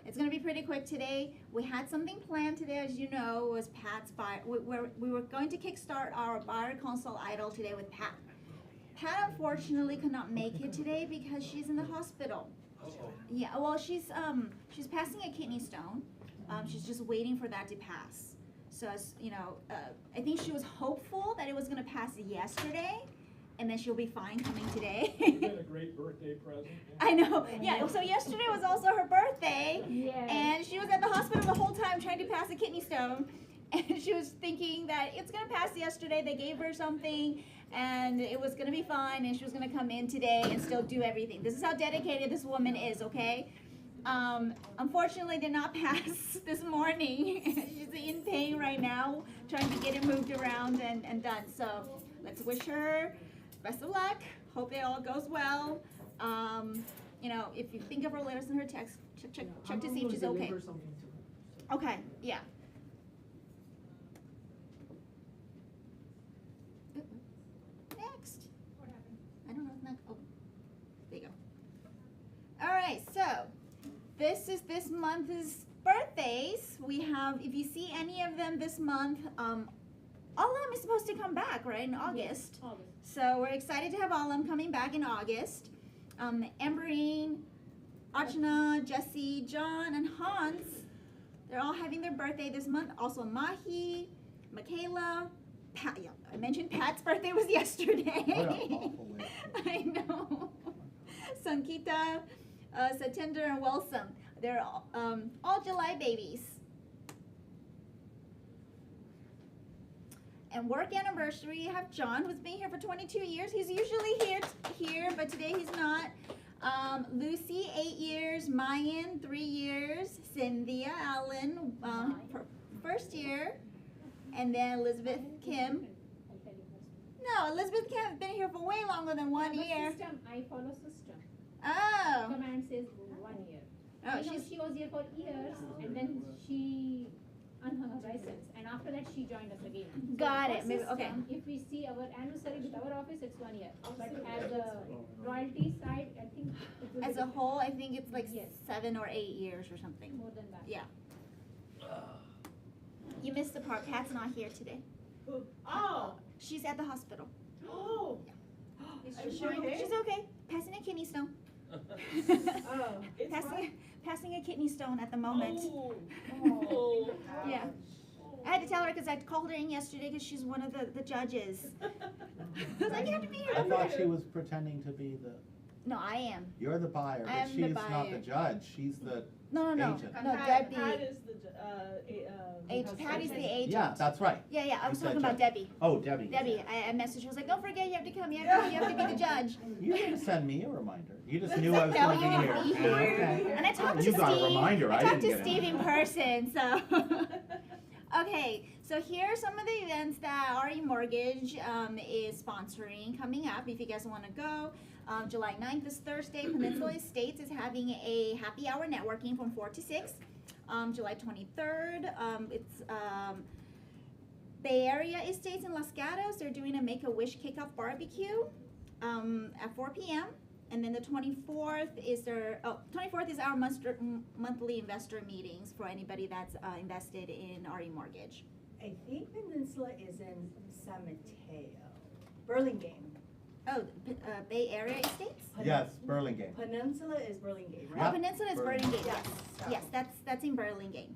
it's gonna be pretty quick today. We had something planned today, as you know, was Pat's buyer. We were going to kickstart our buyer consult idol today with Pat. Pat unfortunately could not make it today because she's in the hospital. Yeah, well, she's passing a kidney stone. She's just waiting for that to pass. So, I think she was hopeful that it was gonna pass yesterday, and then she'll be fine coming today. It's been a great birthday present. I know. Yeah. So yesterday was also her birthday, Yes. and she was at the hospital the whole time trying to pass a kidney stone, and she was thinking that it's gonna pass yesterday. They gave her something, and it was gonna be fine, and she was gonna come in today and still do everything. This is how dedicated this woman is. Okay. Unfortunately, did not pass this morning. She's in pain right now, trying to get it moved around and done. So let's wish her best of luck. Hope it all goes well. If you think of her, let us know her text. Check to see if she's okay. Okay, yeah. Next. What happened? I don't know if next. Oh, there you go. All right, so this is this month's birthdays. We have, if you see any of them this month, Alam is supposed to come back, right, in August. August. So we're excited to have Alam coming back in August. Amberine, Archana, Jesse, John, and Hans, they're all having their birthday this month. Also Mahi, Michaela, Pat. Yeah, I mentioned Pat's birthday was yesterday. What an awful way. I know. Sankita, Satinder, and Wilson. They're all July babies. And work anniversary, you have John, who's been here for 22 years. He's usually here, but today he's not. Lucy, 8 years. Mayan, 3 years. Cynthia Allen, first year. And then Elizabeth Kim. No, Elizabeth Kim has been here for way longer than 1 year. System, I follow system. Oh. Command says 1 year. Oh, She was here for years, and then she unhung her license, and after that she joined us again. So Got our it. Maybe, okay. system, if we see our anniversary with our office, it's 1 year. But as a royalty side, I think it will As be a whole, I think it's like Yes. 7 or 8 years or something. more than that. Yeah. You missed the part. Pat's not here today. Oh, She's at the hospital. oh, Is Are she you fine? okay? She's okay. Passing a kidney stone. oh, it's Passing a kidney stone at the moment. Oh, Yeah. I had to tell her because I called her in yesterday because she's one of the judges. I was like, you have to be I here. thought she was pretending to be No, I am. you're the buyer, I but am the she's not the buyer. judge, she's the, No. Agent. No, Pat Debbie. is the, Patty's the agent. yeah, that's right. Yeah, I was You said talking about judge. Debbie. Oh, Debbie. Debbie, I messaged her. I was like, don't forget, you have to come. You have to be the judge. You didn't send me a reminder, you just knew I was No, gonna you be didn't here. be here. Okay. And I talked to You Steve. got a reminder, I talked didn't to get Steve it. in person, so. Okay, so here are some of the events that RE Mortgage is sponsoring coming up. If you guys want to go, July 9th is Thursday. Peninsula Estates is having a happy hour networking from 4 to 6. July 23rd, it's Bay Area Estates in Los Gatos. They're doing a Make-A-Wish kickoff barbecue at 4 p.m. And then the 24th is our monthly investor meetings for anybody that's invested in RE Mortgage. I think Peninsula is in San Mateo. Burlingame. Oh, Bay Area Estates? Yes, Burlingame. Peninsula is Burlingame, Oh, right? Yep. Peninsula is Burlingame. Burlingame, yes. Yes. Yes, that's in Burlingame.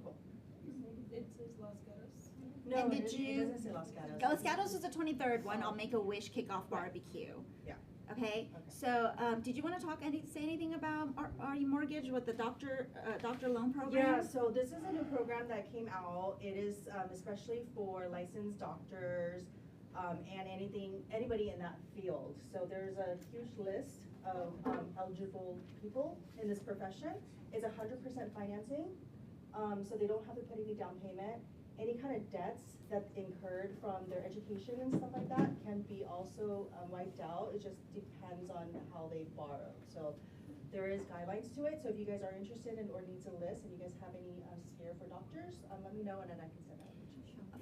It says Las Gatos. No, And it did you- doesn't say Los Gatos. Los Gatos is the 23rd one. I'll make a wish kickoff barbecue. Yeah. Okay. Okay. So, did you want to say anything about RE Mortgage with the doctor loan program? Yeah, so this is a new program that came out. It is especially for licensed doctors and anybody in that field. So there's a huge list of eligible people in this profession. It's 100% financing, so they don't have to put any down payment. Any kind of debts that incurred from their education and stuff like that can be also wiped out. It just depends on how they borrow. So there is guidelines to it. So if you guys are interested in or need to list and you guys have any scare for doctors, let me know and then I can send out.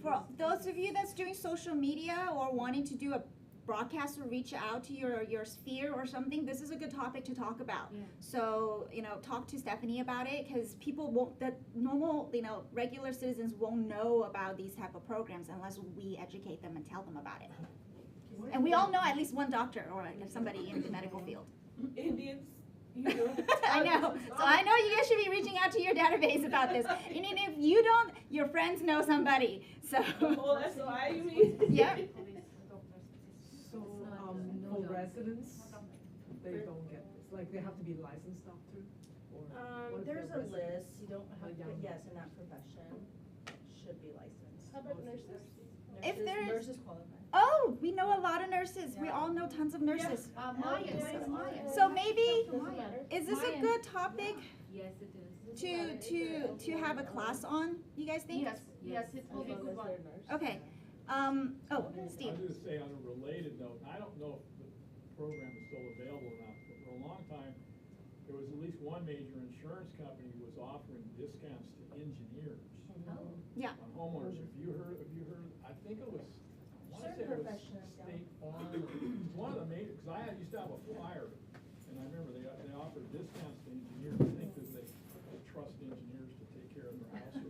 For those of you that's doing social media or wanting to do a broadcast or reach out to your sphere or something, this is a good topic to talk about. Yeah. So, talk to Stephanie about it, because people won't, the normal, regular citizens won't know about these type of programs unless we educate them and tell them about it. And we all know at least one doctor or somebody in the medical field. Indians, you know. I know. So I know you guys should be reaching out to your database about this. And if you don't, your friends know somebody. So. Oh, that's why you mean? Yeah. So, for residents, they don't get this, like, they have to be licensed doctor? Or what if There's they're a resident? list, you don't have to, young yes, in that profession, should be licensed. How about nurses? If there's- Nurses qualify. Oh, we know a lot of nurses. We all know tons of nurses. Maya. So maybe, Maya. is this a Maya. good topic Yes, it is. to have a class on, you guys think? Yes, it will be As long good as one. they're nurses. Okay. Steve. I was gonna say on a related note, I don't know if the program is still available or not, but for a long time, there was at least one major insurance company who was offering discounts to engineers Oh. Yeah. on homeowners. Have you heard, I think it was, I wanna say Certain it was professions, yeah. State Farm, it was one of the major, cause I used to have a flyer, and I remember they offered discounts to engineers, I think that they trust engineers to take care of their houses.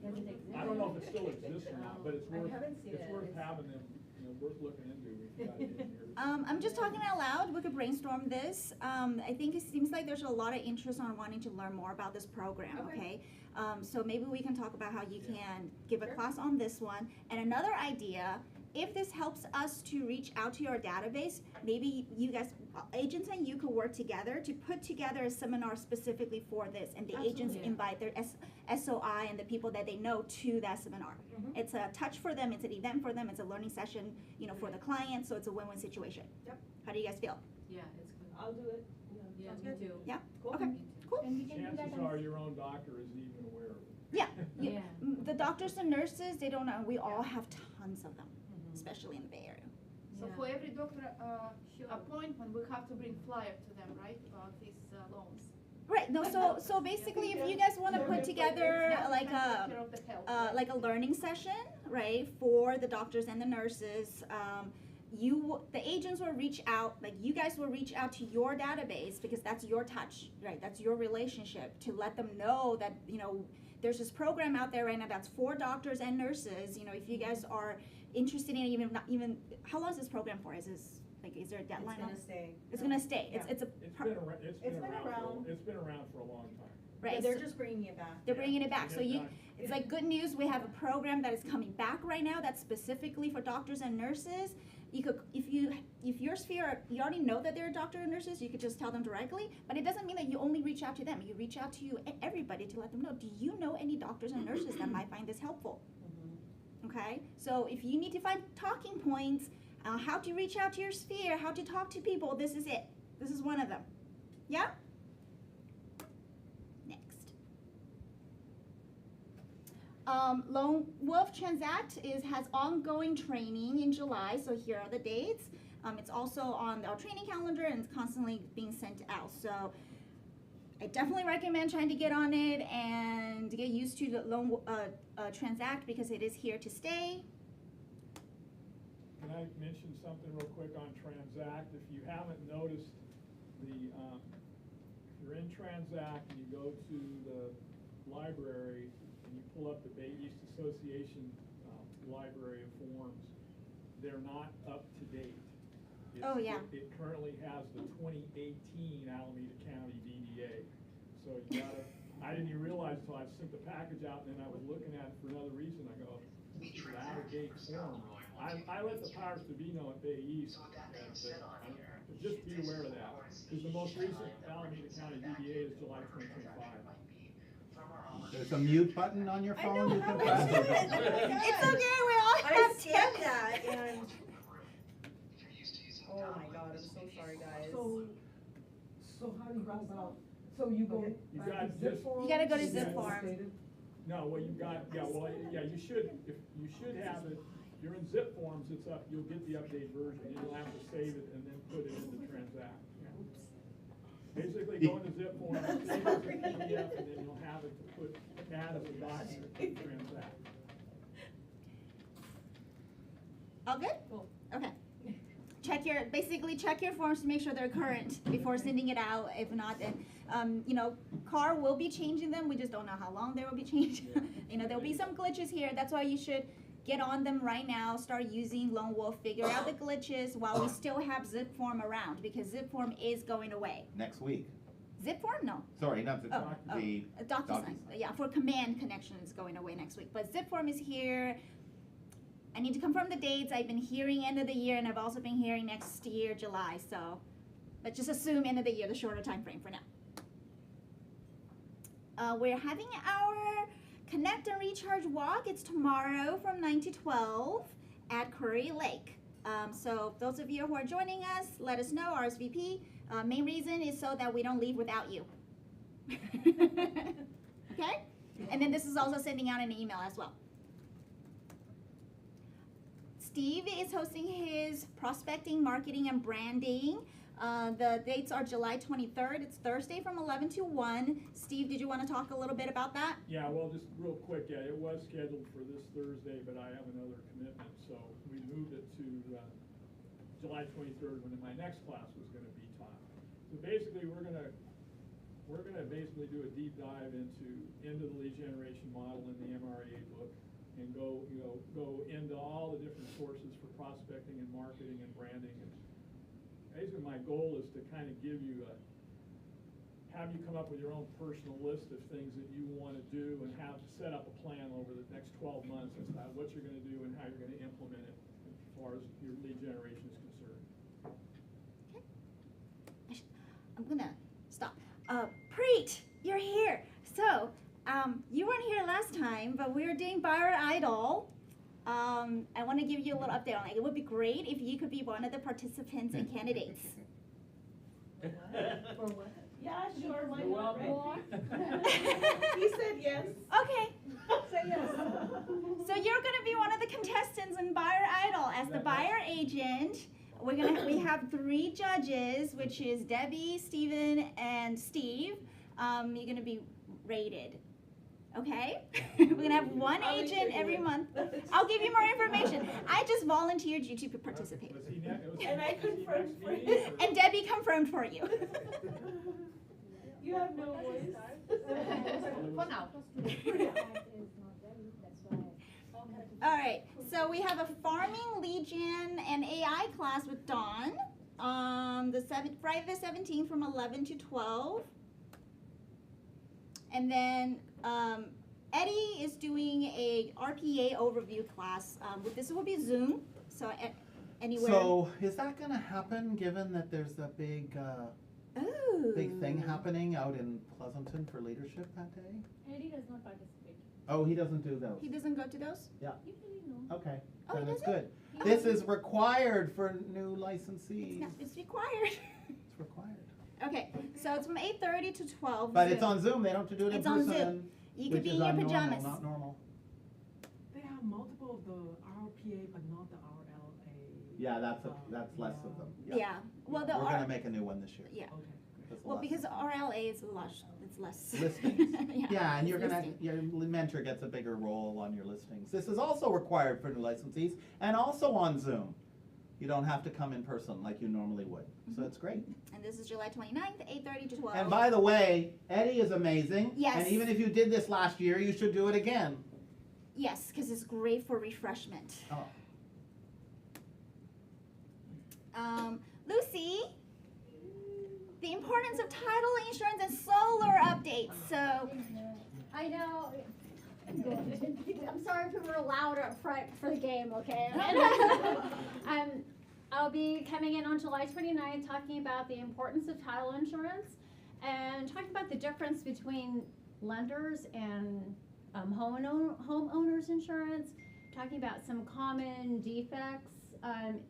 Does it exist? I don't know if it still exists or not, but it's I worth, haven't seen it's it. worth having them, worth looking into if you got it in here. I'm just talking out loud. We could brainstorm this. I think it seems like there's a lot of interest on wanting to learn more about this program, okay? So maybe we can talk about how you can give a class on this one. And another idea, if this helps us to reach out to your database, maybe you guys, agents and you could work together to put together a seminar specifically for this. And the agents Absolutely. invite their SOI and the people that they know to that seminar. It's a touch for them, it's an event for them, it's a learning session, for the client, so it's a win-win situation. Yep. How do you guys feel? Yeah, it's good. I'll do it. Yeah, Sounds me good. too. Yeah? Cool. Okay. Me too. Cool. And we can do that Chances on. are your own doctor isn't even aware of it. Yeah. Yeah. The doctors and nurses, they don't know. We all have tons of them, especially in the Bay Area. So Yeah. for every doctor, Sure. appointment, we have to bring flyer to them, right, about these loans? Right. No. So basically, if you guys want to put together like Take care a of the health, like a learning session, right, for the doctors and the nurses, the agents will reach out, like you guys will reach out to your database because that's your touch, right? That's your relationship to let them know that there's this program out there right now that's for doctors and nurses. If you guys are interested in even how long is this program for? Is there a It's deadline? on gonna it? stay. It's gonna stay. It's a It's pro- been around, it's It's been been around, around. it's been around for a long time. right. But they're so- just bringing it back. They're bringing it back. So Yeah, it's like good news. We have a program that is coming back right now that's specifically for doctors and nurses. You could, if your sphere, you already know that they're a doctor and nurses, you could just tell them directly. But it doesn't mean that you only reach out to them. You reach out to everybody to let them know. Do you know any doctors and nurses that might find this helpful? Okay. So if you need to find talking points, how to reach out to your sphere, how to talk to people, this is it. This is one of them. Yeah. Next. Lone Wolf Transact has ongoing training in July, so here are the dates. It's also on our training calendar and it's constantly being sent out. So I definitely recommend trying to get on it and get used to the Lone Transact because it is here to stay. Can I mention something real quick on Transact? If you haven't noticed, if you're in Transact and you go to the library and you pull up the Bay East Association library of forms, they're not up to date. Oh, yeah. It currently has the 2018 Alameda County DDA. So you gotta, I didn't even realize until I sent the package out and then I was looking at it for another reason. I go, this is out of date form. I let the powers to be know at Bay East, just be aware of that, because the most recent Alameda County DDA is July 2025. There's a mute button on your I phone know, you how can do I press. do it? It's okay, we all I have scanned tech. that and. Oh my god, I'm so sorry, guys. So how do you go about, so you go Okay. You back to got zip just- form? You gotta go to and zip then form. state it? No, well, you got, you should have it, if you're in zip forms, it's up, you'll get the update version, and you'll have to save it and then put it into Transact. Basically, go into zip form, save it as a PDF, and then you'll have it to put, add as a document in Transact. All good? Cool. Okay. here, basically check your forms to make sure they're current before sending it out. If not, then, CAR will be changing them. We just don't know how long they will be changed. There'll be some glitches here. That's why you should get on them right now. Start using Lone Wolf. Figure out the glitches while we still have zip form around, because zip form is going away. Next week. Zip form? No. Sorry, not the, the DocuSign. DocuSign. Yeah, for command connection is going away next week. But zip form is here. I need to confirm the dates. I've been hearing end of the year, and I've also been hearing next year, July. So, but just assume end of the year, the shorter time frame for now. We're having our Connect and Recharge walk. It's tomorrow from 9 to 12 at Curry Lake. So those of you who are joining us, let us know, RSVP. Main reason is so that we don't leave without you. Okay? And then this is also sending out an email as well. Steve is hosting his prospecting, marketing, and branding. The dates are July 23rd. It's Thursday from 11 to 1. Steve, did you want to talk a little bit about that? Yeah, well, just real quick, yeah, it was scheduled for this Thursday, but I have another commitment, so we moved it to July 23rd when my next class was going to be taught. So basically, we're gonna basically do a deep dive into the lead generation model in the MREA book, and go into all the different sources for prospecting and marketing and branding. And basically, my goal is to kind of have you come up with your own personal list of things that you want to do, and set up a plan over the next 12 months as to what you're going to do and how you're going to implement it as far as your lead generation is concerned. Okay. I'm gonna stop. Preet, you're here. So, you weren't here last time, but we were doing Buyer Idol. I want to give you a little update on it. It would be great if you could be one of the participants and candidates. For what? Yeah, sure, why You're not, welcome. right? He said yes. Okay. Say yes. So you're going to be one of the contestants in Buyer Idol as the buyer agent. We have 3 judges, which is Debbie, Steven, and Steve. You're going to be rated. Okay? We're going to have one I'll make sure agent you every win. month. I'll give you more information. I just volunteered you to participate. Was he was And I he confirmed next for meeting, you. or- And Debbie confirmed for you. You have no voice. For now. All right, so we have a farming, lead gen, and AI class with Dawn. Friday the 17th from 11 to 12. And then Eddie is doing a RPA overview class. This will be Zoom, so anywhere. So, is that gonna happen, given that there's a big thing happening out in Pleasanton for leadership that day? Eddie does not participate. Oh, he doesn't do those? He doesn't go to those? Usually no. Okay, Oh, he then it's doesn't? good. This is required for new licensees. It's required. It's required. Okay, so it's from 8:30 to 12. But it's on Zoom, they don't have to do it in It's on person. Zoom. You could which be is in your abnormal, pajamas. Not normal. They have multiple of the RPA, but not the RLA. Yeah, that's less of them. Yeah. Well, We're gonna make a new one this year. yeah. Okay. That's Well, less. because RLA is it's less. Listings. Yeah, and it's listing. your mentor gets a bigger role on your listings. This is also required for new licensees and also on Zoom. You don't have to come in person like you normally would. So it's great. And this is July 29th, 8:30 to 12. And by the way, Eddie is amazing. Yes. And even if you did this last year, you should do it again. Yes, because it's great for refreshment. Oh. Lucy, the importance of title insurance and solar updates. So, I know. I'm sorry if we were loud up front for the game, okay? I'll be coming in on July 29th talking about the importance of title insurance and talking about the difference between lenders and homeowners insurance, talking about some common defects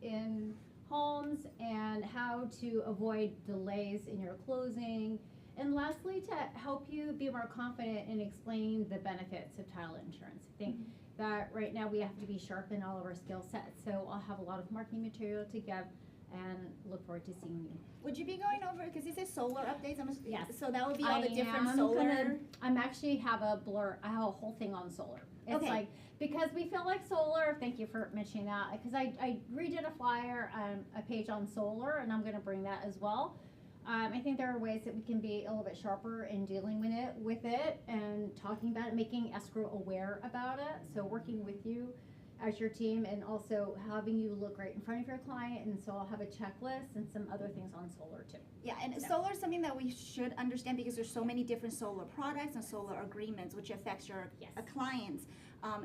in homes and how to avoid delays in your closing. And lastly, to help you be more confident in explaining the benefits of title insurance. I think that right now we have to be sharp in all of our skill sets. So I'll have a lot of marketing material to give and look forward to seeing you. Would you be going over, because it says solar updates, Yes. so that would be all the I different am solar? I'm actually have a whole thing on solar. It's Okay. like, because we feel like solar, thank you for mentioning that, because I redid a flyer, a page on solar, and I'm gonna bring that as well. I think there are ways that we can be a little bit sharper in dealing with it and talking about it, making escrow aware about it. So working with you as your team and also having you look right in front of your client. And so I'll have a checklist and some other things on solar too. Yeah, and So- solar is something that we should understand because there's so many different solar products and solar agreements which affects your Yes. clients.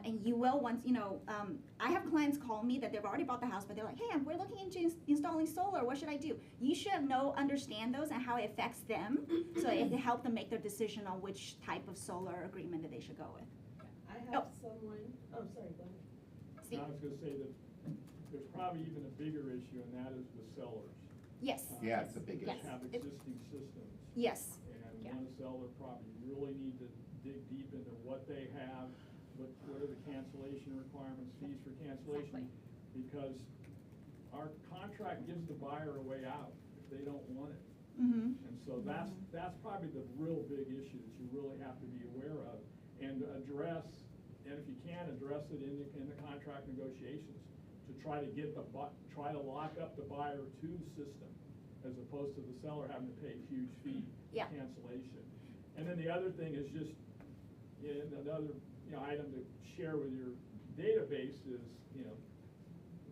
And you will once, I have clients call me that they've already bought the house, but they're like, hey, we're looking into installing solar, what should I do? You should understand those and how it affects them, so it can help them make their decision on which type of solar agreement that they should go with. I have someone, oh, sorry, go ahead. Steve? I was gonna say that there's probably even a bigger issue, and that is the sellers. Yes, Yeah, it's a big Yes. issue. Have existing systems. yes, And Yeah. one seller probably really need to dig deep into what they have, what are the cancellation requirements, fees for cancellation. Because our contract gives the buyer a way out if they don't want it. mm-hmm, And so that's probably the real big issue that you really have to be aware of and address, and if you can, address it in the contract negotiations to try to get try to lock up the buyer to the system as opposed to the seller having to pay a huge fee for Yeah. cancellation. And then the other thing is just, another, item to share with your database is, the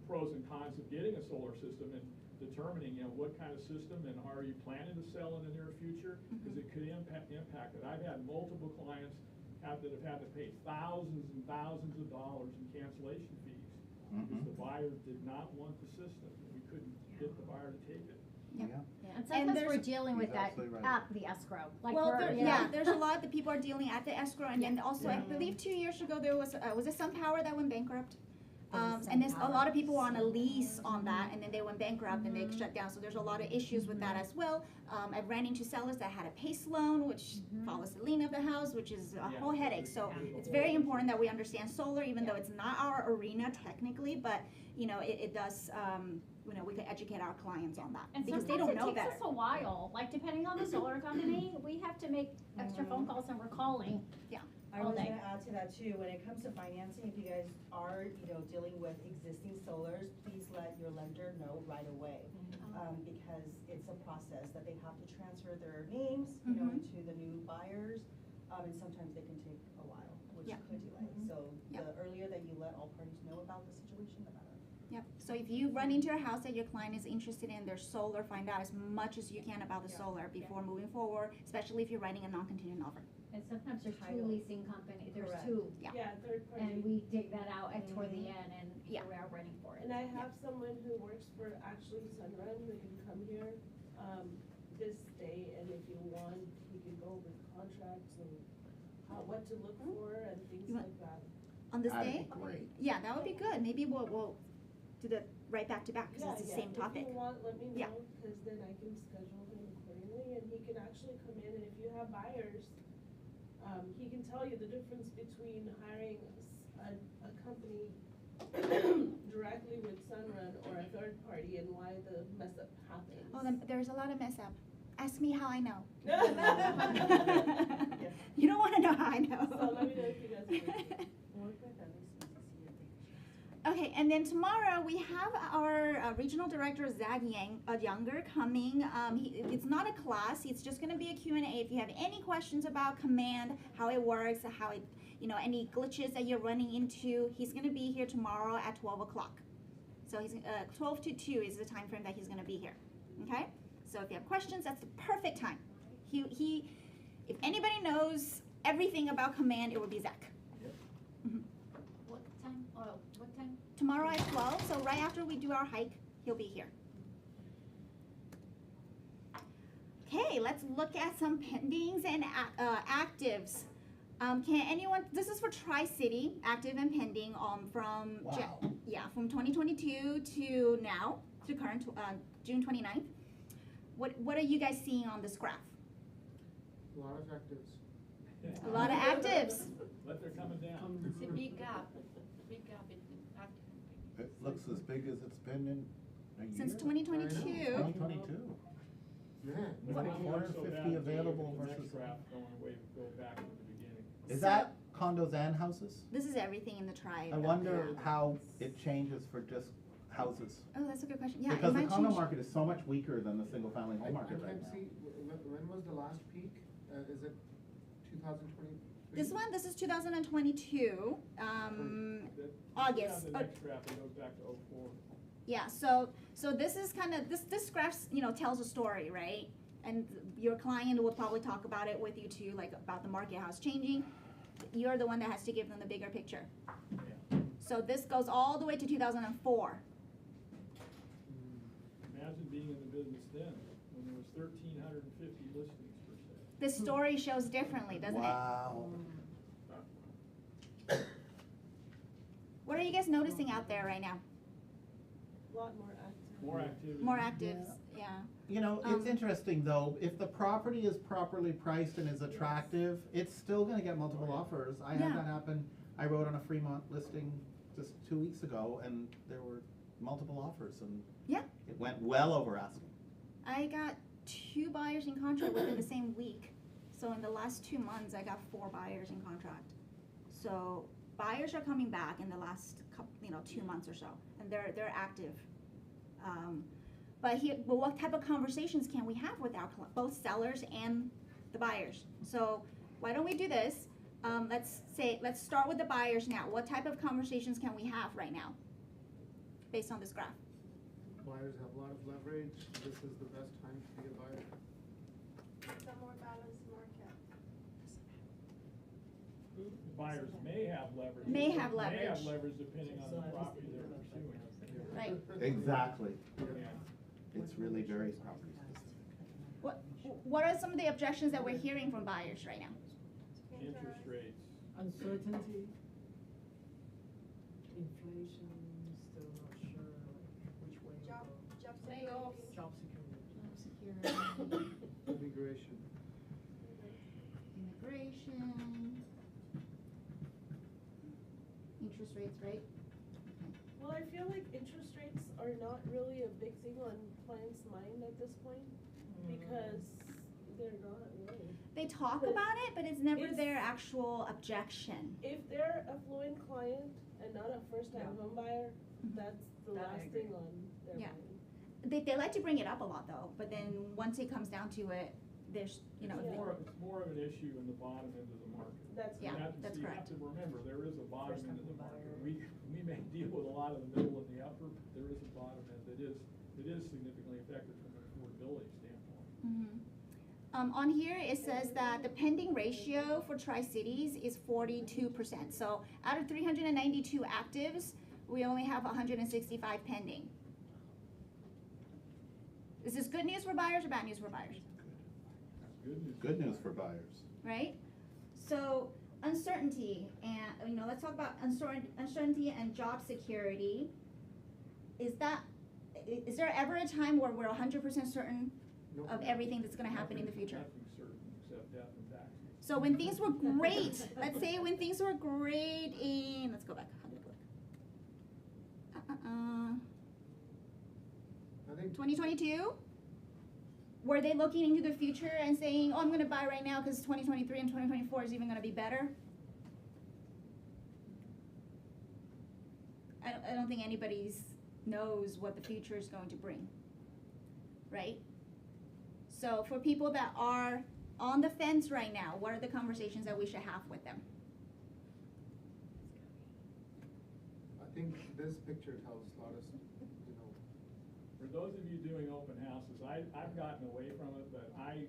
pros and cons of getting a solar system and determining, what kind of system and are you planning to sell in the near future? Because it could impact it. I've had multiple clients that have had to pay thousands and thousands of dollars in cancellation fees because the buyer did not want the system, and we couldn't get the buyer to take it. Yeah. Yeah, and sometimes we're there's- dealing with He's that absolutely right. at the escrow. Like well, we're, there's a lot that people are dealing at the escrow, and then also, I believe 2 years ago, there was it SunPower that went bankrupt? And there's a lot of people were on a lease on that, and then they went bankrupt and they shut down, so there's a lot of issues with that as well. I've ran into sellers that had a PACE loan, which follows the lien of the house, which is a whole headache, so it's very important that we understand solar, even though it's not our arena technically, but, it does, we can educate our clients on that, And because they sometimes don't know it better. takes us a while, like depending on the solar company, we have to make extra phone calls and we're calling. I all was day. gonna add to that too, when it comes to financing, if you guys are, dealing with existing solars, please let your lender know right away. Because it's a process that they have to transfer their names, into the new buyers, and sometimes they can take a while, which Yeah. could delay. So Yeah. the earlier that you let all parties know about the situation, the better. Yep, so if you run into a house that your client is interested in, their solar, find out as much as you can about the solar before moving forward, especially if you're writing a non-contingent offer. And sometimes there's two Title. leasing companies, there's Correct. two, Yeah. Yeah, third party. and we dig that out at toward the end and Yeah. we are running for it. And I have someone who works for actually Sunrun who can come here, this day, and if you want, he can go over contracts and what to look for and things You want- like that. On this That'd day? be great. Yeah, that would be good, maybe we'll do the right back to back, because it's the same topic. If you want, let me Yeah. know, cause then I can schedule him accordingly, and he can actually come in, and if you have buyers, he can tell you the difference between hiring a company directly with Sunrun or a third party and why the mess up happens. Oh, there's a lot of mess up. Ask me how I know. Yeah. You don't wanna know how I know. So let me know if you guys agree. Work with others to see if they can. Okay, and then tomorrow we have our regional director, Zach Younger, coming. It's not a class, it's just gonna be a Q&A. If you have any questions about Command, how it works, how it, any glitches that you're running into, he's gonna be here tomorrow at 12 o'clock. So he's, 12 to 2 is the time frame that he's gonna be here, okay? So if you have questions, that's the perfect time. If anybody knows everything about Command, it will be Zach. What time, what time? Tomorrow at 12, so right after we do our hike, he'll be here. Okay, let's look at some pendings and actives. Can anyone, this is for Tri-City, active and pending, from, Wow. from 2022 to now, to current, June 29th. What are you guys seeing on this graph? A lot of actives. A lot of actives. But they're coming down. It's a big gap between active and pending. It looks as big as it's pending. since year? 2022. 2022. Man. But What? it wasn't so 450 bad until you available look at the next versus- graph going way, go back to the beginning. Is So- that condos and houses? This is everything in the tribe. I wonder how it changes for just houses. Oh, that's a good question. Yeah, it Because the might condo change. market is so much weaker than the single family I home market right can't now. see, when was the last peak? Is it 2023? This is 2022, August. The next graph, it goes back to '04. Yeah, so this is kind of, this graph, tells a story, right? And your client will probably talk about it with you too, like about the market, how it's changing. You're the one that has to give them the bigger picture. Yeah. So this goes all the way to 2004. Imagine being in the business then, when there was 1,350 listings per se. The story shows differently, doesn't it? Wow. What are you guys noticing out there right now? A lot more active. More activity. More actives, yeah. You know, it's Um, interesting though, if the property is properly priced and is attractive, it's still gonna get multiple offers. I had Yeah. that happen, I wrote on a Fremont listing just 2 weeks ago and there were multiple offers and Yeah. it went well over asking. I got 2 buyers in contract within the same week. So in the last 2 months, I got 4 buyers in contract. So buyers are coming back in the last 2 months or so, and they're active. But what type of conversations can we have with our both sellers and the buyers? So why don't we do this? Let's start with the buyers now. What type of conversations can we have right now, based on this graph? Buyers have a lot of leverage, this is the best time to be a buyer. It's a more balanced market. Buyers may have leverage. May have May have leverage. leverage depending on the property they're pursuing. Right. Exactly. Yeah. It's really very property specific. What are some of the objections that we're hearing from buyers right now? Interest rates. Uncertainty, inflation, still not sure like which way to Job, go. job Layoffs. security. Job security. Immigration. Immigration. Interest rates, right? Well, I feel like interest rates are not really a big thing on clients' mind at this point, because they're not really. They talk But about it, but it's never it's- their actual objection. If they're a fluent client and not a first-time Yeah. home buyer, Mhm. that's the That I last agree. thing on their Yeah. mind. They like to bring it up a lot though, but then once it comes down to it, there's, It's more of an issue in the bottom end of the market. That's Yeah, You have to- that's so correct. You have to remember, there is a bottom First end of the time market. buyer. We may deal with a lot of the middle and the upper, but there is a bottom end that is significantly affected from an affordability standpoint. On here, it says that the pending ratio for Tri-Cities is 42%. So out of 392 actives, we only have 165 pending. Is this good news for buyers or bad news for buyers? That's good news. Good news for buyers. Right? So uncertainty and, let's talk about uncertainty and job security. Is there ever a time where we're 100% certain Nope. of everything that's gonna happen in the future? Nothing certain except death and taxes. So when things were great, let's say when things were great in, let's go back, how did it look? I think 2022? Were they looking into the future and saying, oh, I'm gonna buy right now because 2023 and 2024 is even gonna be better? I don't think anybody knows what the future is going to bring, right? So for people that are on the fence right now, what are the conversations that we should have with them? I think this picture tells a lot of, For those of you doing open houses, I've gotten away from it, but I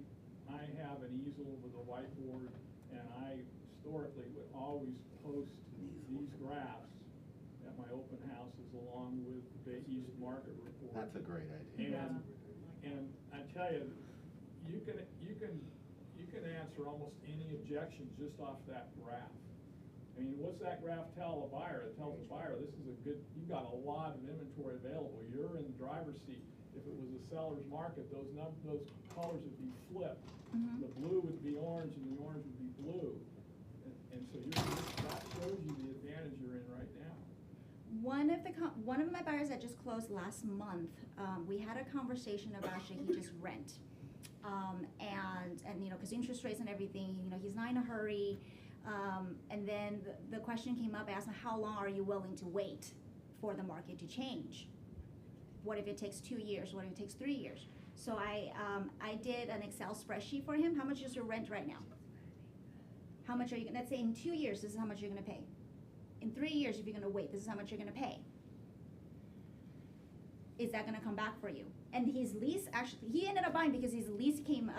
have an easel with a whiteboard, and I historically would always post these graphs at my open houses along with the Bay East Market Report. That's a great idea. And I tell you, you can answer almost any objection just off that graph. I mean, what's that graph tell a buyer? It tells a buyer, this is you've got a lot of inventory available. You're in the driver's seat. If it was a seller's market, those colors would be flipped. Mhm. The blue would be orange and the orange would be blue. And so that shows you the advantage you're in right now. One one of my buyers that just closed last month, we had a conversation about should he just rent? And you know, because interest rates and everything, you know, he's not in a hurry. And then the question came up, asking how long are you willing to wait for the market to change? What if it takes 2 years? What if it takes 3 years? So I did an Excel spreadsheet for him. How much is your rent right now? How much are you, let's say in 2 years, this is how much you're gonna pay. In 3 years, if you're gonna wait, this is how much you're gonna pay. Is that gonna come back for you? And his lease, actually, he ended up buying because his lease came,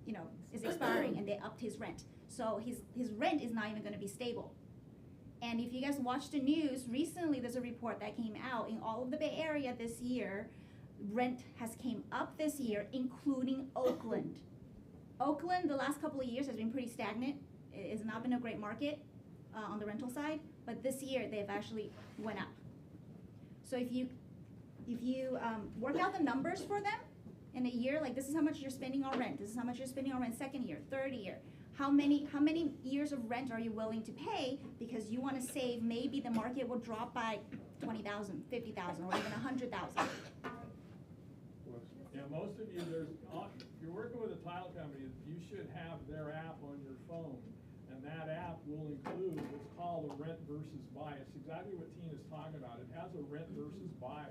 you know, is expiring and they upped his rent. So his rent is not even gonna be stable. And if you guys watch the news, recently there's a report that came out in all of the Bay Area this year, rent has came up this year, including Oakland. Oakland, the last couple of years has been pretty stagnant. It has not been a great market on the rental side, but this year they've actually went up. So if you work out the numbers for them in a year, like this is how much you're spending on rent, this is how much you're spending on rent second year, third year. How many years of rent are you willing to pay because you want to save, maybe the market will drop by 20,000, 50,000, or even 100,000. Yeah, most of you, if you're working with a title company, you should have their app on your phone. And that app will include what's called a rent versus buy. It's exactly what Tina's talking about. It has a rent versus buy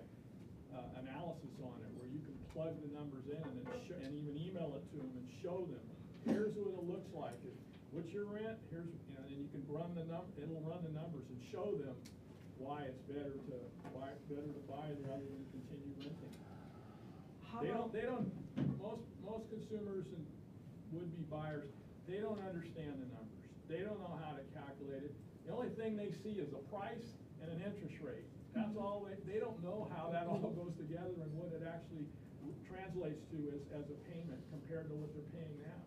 analysis on it, where you can plug the numbers in and even email it to them and show them. Here's what it looks like. What's your rent? Here's, you know, and you can run it'll run the numbers and show them why it's better to buy it rather than continue renting. Most consumers and would-be buyers, they don't understand the numbers. They don't know how to calculate it. The only thing they see is a price and an interest rate. That's all they don't know how that all goes together and what it actually translates to as a payment compared to what they're paying now.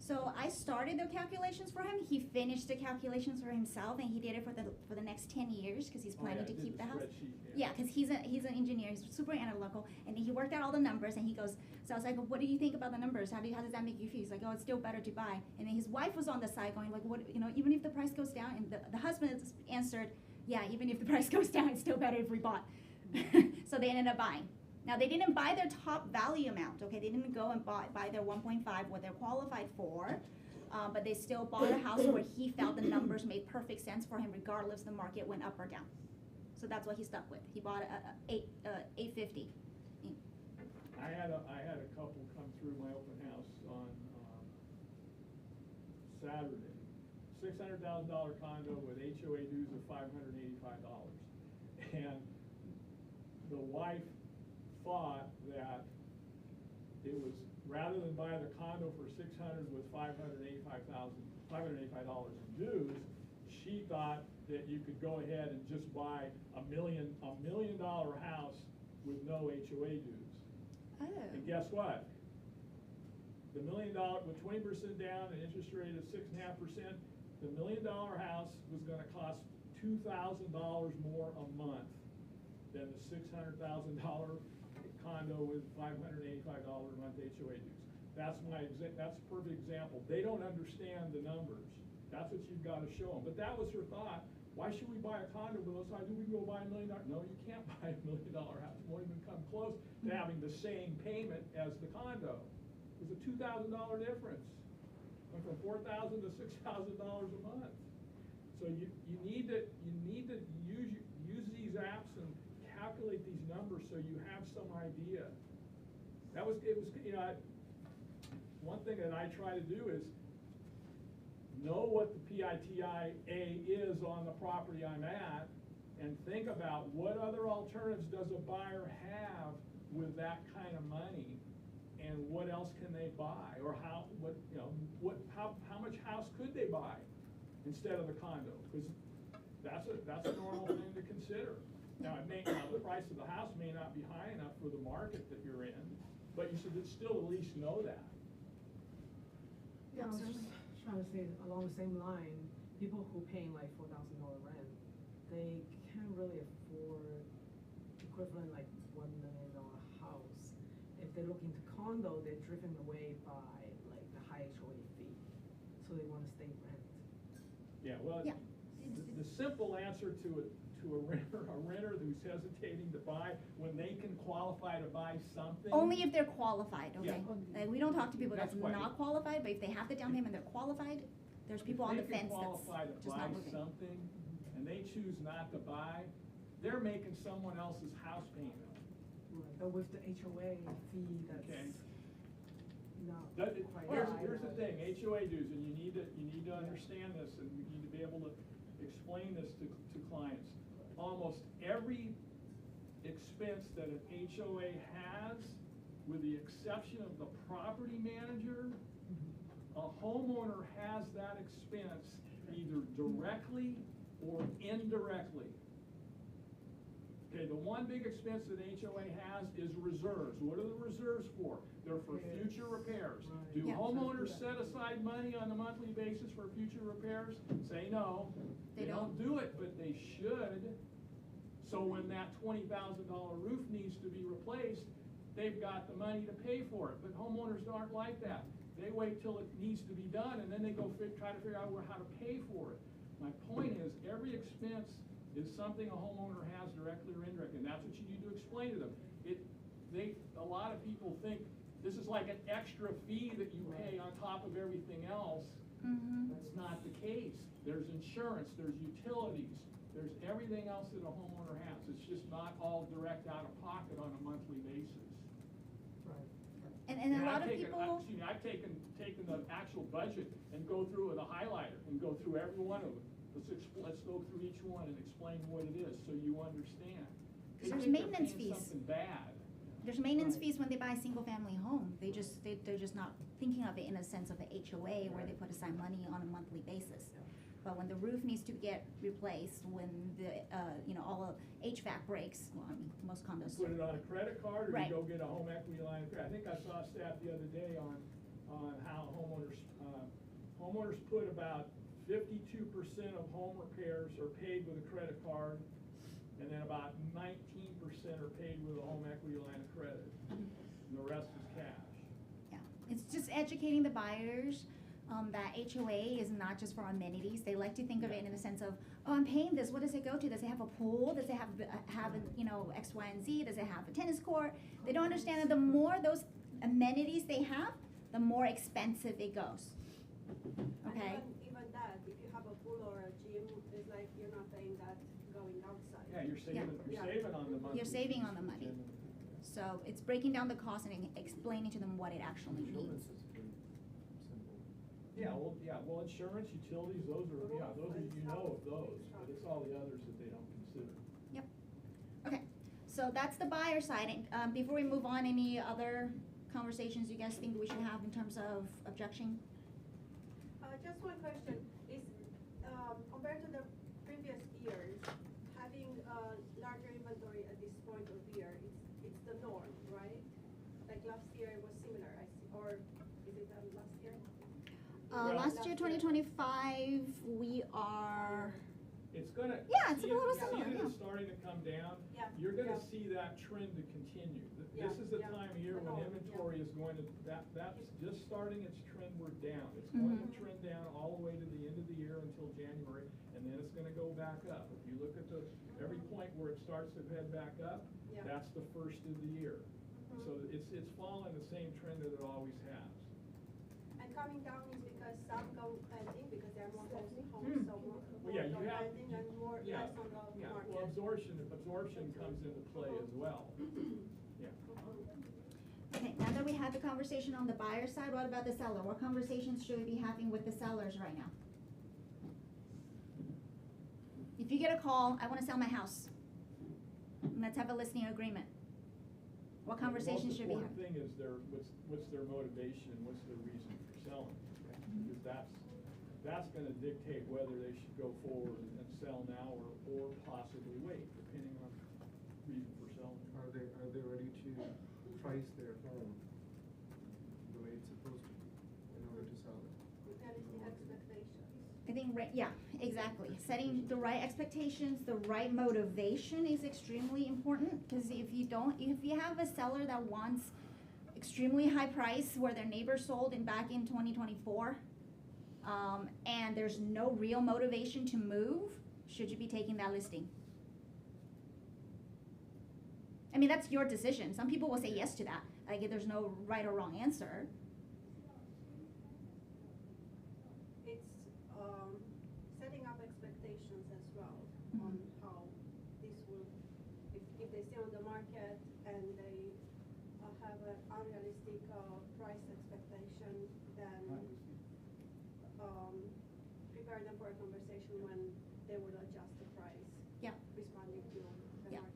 So I started the calculations for him. He finished the calculations for himself, and he did it for the next 10 years because he's planning to keep the house. Yeah, because he's an engineer. He's super analytical, and he worked out all the numbers. And he goes, so I was like, what do you think about the numbers? How does that make you feel? He's like, oh, it's still better to buy. And then his wife was on the side going, like, what, you know, even if the price goes down. And the husband answered, yeah, even if the price goes down, it's still better if we bought. So they ended up buying. Now, they didn't buy their top value amount, okay? They didn't go and buy their 1.5, what they're qualified for, but they still bought a house where he felt the numbers made perfect sense for him regardless the market went up or down. So that's what he stuck with. He bought a 850. I had a couple come through my open house on Saturday. $600,000 condo with HOA dues of $585. And the wife thought that it was, rather than buy the condo for $600 with $585 in dues, she thought that you could go ahead and just buy a $1 million house with no HOA dues. Oh. And guess what? The $1 million with 20% down and interest rate of 6.5%, the $1 million house was going to cost $2,000 more a month than the $600,000 condo with $585 a month HOA dues. That's a perfect example. They don't understand the numbers. That's what you've got to show them. But that was her thought. Why should we buy a condo with those sides? We can go buy $1 million. No, you can't buy $1 million house. It won't even come close to having the same payment as the condo. There's a $2,000 difference. Went from $4,000 to $6,000 a month. So you need to use these apps and calculate these numbers so you have some idea. One thing that I try to do is know what the PITIA is on the property I'm at, and think about what other alternatives does a buyer have with that kind of money, and what else can they buy, or how much house could they buy instead of the condo? Because that's a normal thing to consider. Now, the price of the house may not be high enough for the market that you're in, but you should still at least know that. Yeah, I was just trying to say, along the same line, people who paying like $4,000 rent, they can't really afford equivalent like $1 million house. If they're looking to condo, they're driven away by like the high HOA fee, so they want to stay rent. Yeah, well, Yeah. the simple answer to to a renter who's hesitating to buy, when they can qualify to buy something? Only if they're qualified, okay? Yeah. We don't talk to people that's That's why- not qualified, but if they have the down payment, they're qualified, there's people on the fence If they can qualify that's to just buy not moving. something, and they choose not to buy, they're making someone else's house payment. Right, but with the HOA fee, that's Okay. not That, quite. here's the thing, HOA dues, and you need to understand this, and you need to be able to explain this to clients. Almost every expense that an HOA has, with the exception of the property manager, a homeowner has that expense either directly or indirectly. Okay, the one big expense that HOA has is reserves. What are the reserves for? They're for future repairs. Right. Do Yeah. homeowners set aside money on a monthly basis for future repairs? Say no. They They don't do it, but they should. So when that $20,000 roof needs to be replaced, they've got the money to pay for it. But homeowners aren't like that. They wait till it needs to be done, and then they go try to figure out how to pay for it. My point is, every expense is something a homeowner has directly or indirectly, and that's what you need to explain to them. A lot of people think this is like an extra fee that you pay on top of everything else. Mhm. That's not the case. There's insurance, there's utilities, there's everything else that a homeowner has. It's just not all direct out of pocket on a monthly basis. Right. And a lot of people, I've taken the actual budget and go through it with a highlighter and go through every one of them. Let's go through each one and explain what it is, so you understand. They There's think they're maintenance paying fees. Something bad. there's maintenance Right. fees when they buy a single-family home. They're just not thinking of it in a sense of the HOA where they put aside money on a monthly basis. But when the roof needs to get replaced, when the, all of HVAC breaks, well, I mean, most condos. Put it on a credit card, or Right. you go get a home equity line of credit. I think I saw a stat the other day on how homeowners put about 52% of home repairs are paid with a credit card, and then about 19% are paid with a home equity line of credit. And the rest is cash. Yeah, it's just educating the buyers, that HOA is not just for amenities. They like to think of it in the sense of, oh, I'm paying this, what does it go to? Does it have a pool? Does it have X, Y, and Z? Does it have a tennis court? They don't understand that the more those amenities they have, the more expensive it goes. Okay? Even that, if you have a pool or a gym, it's like you're not paying that going outside. Yeah, you're saving, Yeah. you're saving on the monthly. You're saving on the fees. money. So it's breaking down the cost and explaining to them what it actually means. Insurance is pretty simple. Well, insurance, utilities, those are you know of those, but it's all the others that they don't consider. Yep. Okay, so that's the buyer side. And, before we move on, any other conversations you guys think we should have in terms of objection? Just one question, is, compared to the previous years, having a larger inventory at this point of year, it's the norm, right? Like last year it was similar, I see, or is it last year? Well- Last year, 2025, we are, It's gonna. Yeah, it's a see, little see similar, that yeah. it's starting to come down. Yeah, You're gonna yeah. see that trend to continue. Yeah, This is the yeah. time of year when No, inventory is going to, that's just starting its trendward down. It's going to Mhm. trend down all the way to the end of the year until January, and then it's gonna go back up. If you look at every point where it starts to head back up, Yeah. that's the first of the year. Mhm. So it's following the same trend that it always has. And coming down is because some go renting, because there are more homes, Mm. so more Well, yeah, you go have. renting and more, yeah, less on the yeah, market. well, absorption comes into play as well. Yeah. okay, now that we had the conversation on the buyer side, what about the seller? What conversations should we be having with the sellers right now? If you get a call, I wanna sell my house, let's have a listing agreement. What conversations should we have? The most important thing is what's their motivation and what's their reason for selling. Because that's gonna dictate whether they should go forward and sell now or possibly wait, depending on reason for selling. Are they ready to price their home the way it's supposed to be in order to sell it? Realistic expectations. I think, yeah, exactly. Setting the right expectations, the right motivation is extremely important, because if you have a seller that wants extremely high price where their neighbor sold back in 2024, and there's no real motivation to move, should you be taking that listing? I mean, that's your decision. Some people will say yes to that. Like, there's no right or wrong answer. It's, setting up expectations as well on how this will, if they stay on the market and they have an unrealistic, price expectation, then, prepare them for a conversation when they will adjust the price. Yeah. Responding to the Yeah. market.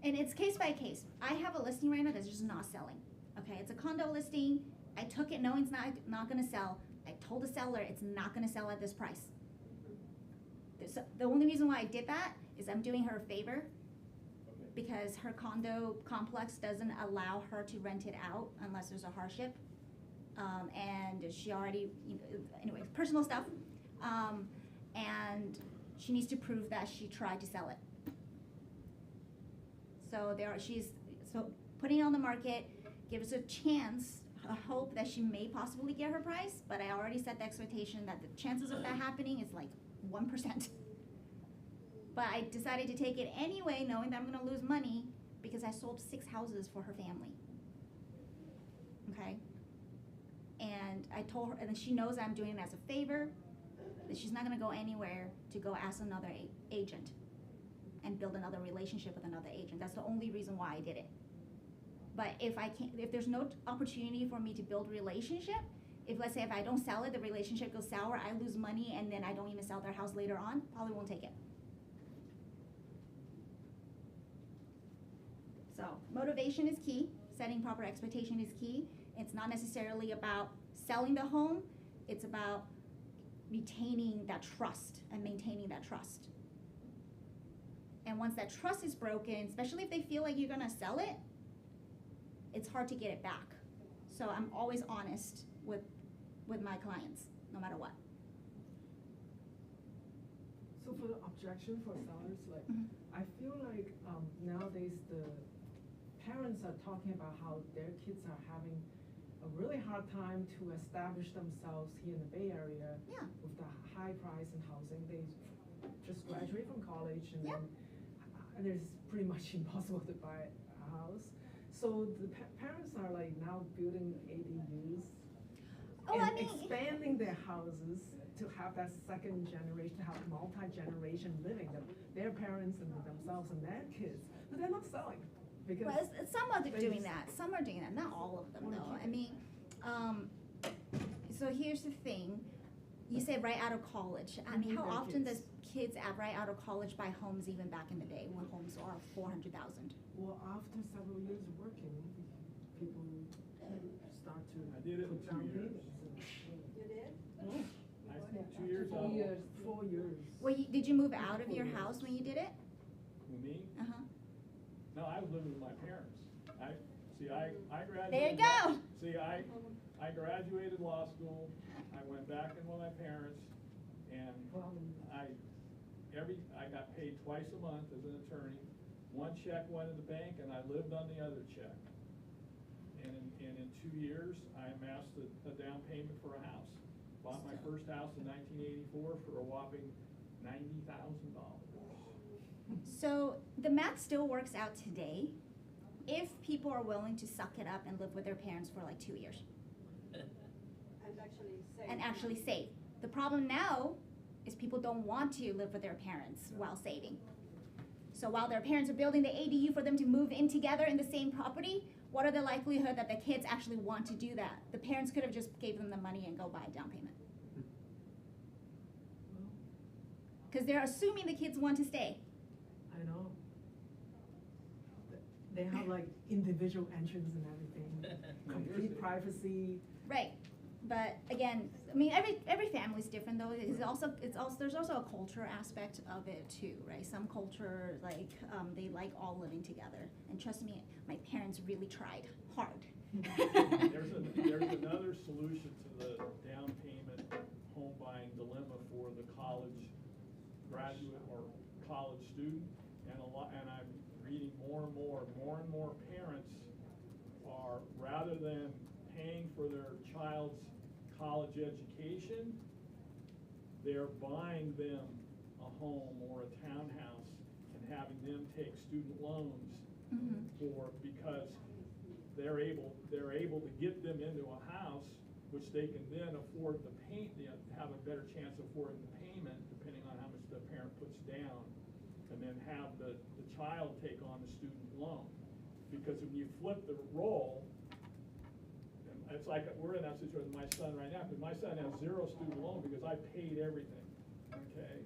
And it's case by case. I have a listing right now that's just not selling. Okay, it's a condo listing. I took it knowing it's not gonna sell. I told the seller it's not gonna sell at this price. The only reason why I did that is I'm doing her a favor Okay. because her condo complex doesn't allow her to rent it out unless there's a hardship. And she already, anyway, personal stuff. And she needs to prove that she tried to sell it. So she's putting it on the market, gives a chance, a hope that she may possibly get her price, but I already set the expectation that the chances of that happening is like 1%. But I decided to take it anyway, knowing that I'm gonna lose money because I sold 6 houses for her family. Okay? And I told her, and then she knows I'm doing it as a favor, that she's not gonna go anywhere to go ask another agent and build another relationship with another agent. That's the only reason why I did it. But if there's no opportunity for me to build relationship, let's say if I don't sell it, the relationship goes sour, I lose money, and then I don't even sell their house later on, probably won't take it. So motivation is key. Setting proper expectation is key. It's not necessarily about selling the home. It's about retaining that trust and maintaining that trust. And once that trust is broken, especially if they feel like you're gonna sell it, it's hard to get it back. So I'm always honest with my clients, no matter what. So for the objection for sellers, like, Mhm. I feel like, nowadays the parents are talking about how their kids are having a really hard time to establish themselves here in the Bay Area. Yeah. With the high price in housing, they just graduate from college and Yeah. then, and it's pretty much impossible to buy a house. So the parents are like now building ADUs Oh, and I mean, expanding their houses to have that second generation, to have multi-generation living, their parents and themselves and their kids, but they're not selling because. well, some are they doing just- that. Some are doing that. Not all of them, Wanna though. keep I it. mean, so here's the thing. You say right out of college. I mean, how Their often kids. does kids right out of college buy homes even back in the day when homes are 400,000? Well, after several years of working, people start to I did it in put 2 down years. payments. You did? I think 2 years Four old. years, 4 years. Did you move out of your house when you did it? With me? Uh-huh. No, I was living with my parents. I graduated. There you go. See, I graduated law school, I went back in with my parents, and I got paid twice a month as an attorney. One check went in the bank and I lived on the other check. And in 2 years, I amassed a down payment for a house. Bought my first house in 1984 for a whopping $90,000. So the math still works out today if people are willing to suck it up and live with their parents for like 2 years And actually say. and actually save. The problem now is people don't want to live with their parents while saving. So while their parents are building the ADU for them to move in together in the same property, what are the likelihood that the kids actually want to do that? The parents could have just gave them the money and go buy a down payment. Because they're assuming the kids want to stay. I know. They have like individual entrance and everything, complete privacy. Right, but again, I mean, every family's different though. There's also a culture aspect of it too, right? Some culture they like all living together, and trust me, my parents really tried hard. There's another solution to the down payment home buying dilemma for the college graduate or college student, and I'm reading more and more parents are, rather than paying for their child's college education, they're buying them a home or a townhouse and having them take student loans because they're able to get them into a house, which they can then afford the have a better chance of affording the payment, depending on how much the parent puts down, and then have the child take on the student loan. Because when you flip the role, and it's like, we're in that situation with my son right now, because my son has 0 student loan because I paid everything, okay?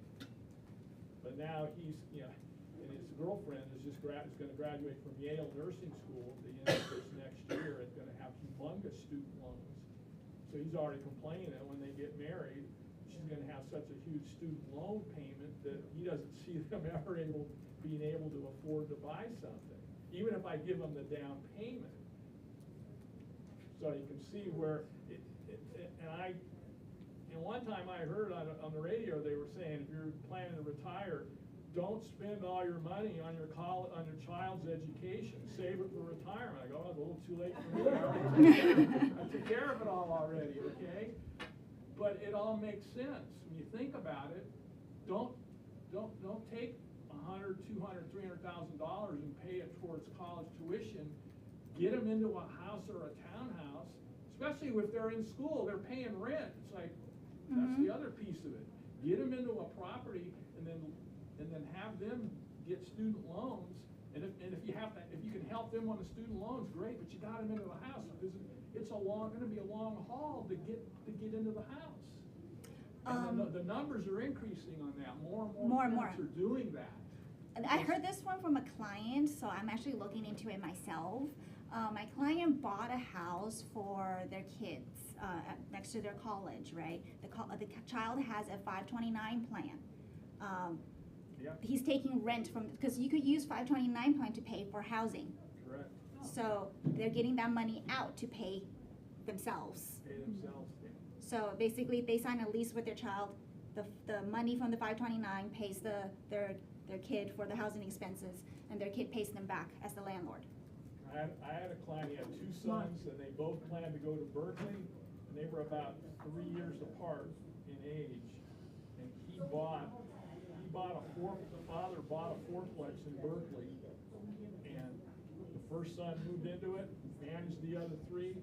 But now he's, and his girlfriend is gonna graduate from Yale Nursing School at the end of this next year, and gonna have humongous student loans. So he's already complaining that when they get married, she's gonna have such a huge student loan payment that he doesn't see them ever being able to afford to buy something, even if I give them the down payment. So you can see where, and one time I heard on the radio, they were saying, if you're planning to retire, don't spend all your money on your child's education, save it for retirement. I go, oh, it's a little too late for me. I took care of it all already, okay? But it all makes sense when you think about it. Don't take $100,000, $200,000, $300,000 and pay it towards college tuition. Get them into a house or a townhouse, especially if they're in school, they're paying rent. It's like, that's the other piece of it. Get them into a property and then have them get student loans. And if you can help them on the student loans, great. But you got them into the house because it's going to be a long haul to get into the house. And the numbers are increasing on that. More and more parents are doing that. And I heard this one from a client, so I'm actually looking into it myself. My client bought a house for their kids next to their college, right? The child has a 529 plan. He's taking rent from, because you could use 529 plan to pay for housing. Correct. So they're getting that money out to pay themselves. Pay themselves. So basically, they sign a lease with their child. The money from the 529 pays their kid for the housing expenses, and their kid pays them back as the landlord. I had a client, he had 2 sons, and they both planned to go to Berkeley, and they were about 3 years apart in age. And the father bought a 4-plex in Berkeley, and the first son moved into it, managed the other 3,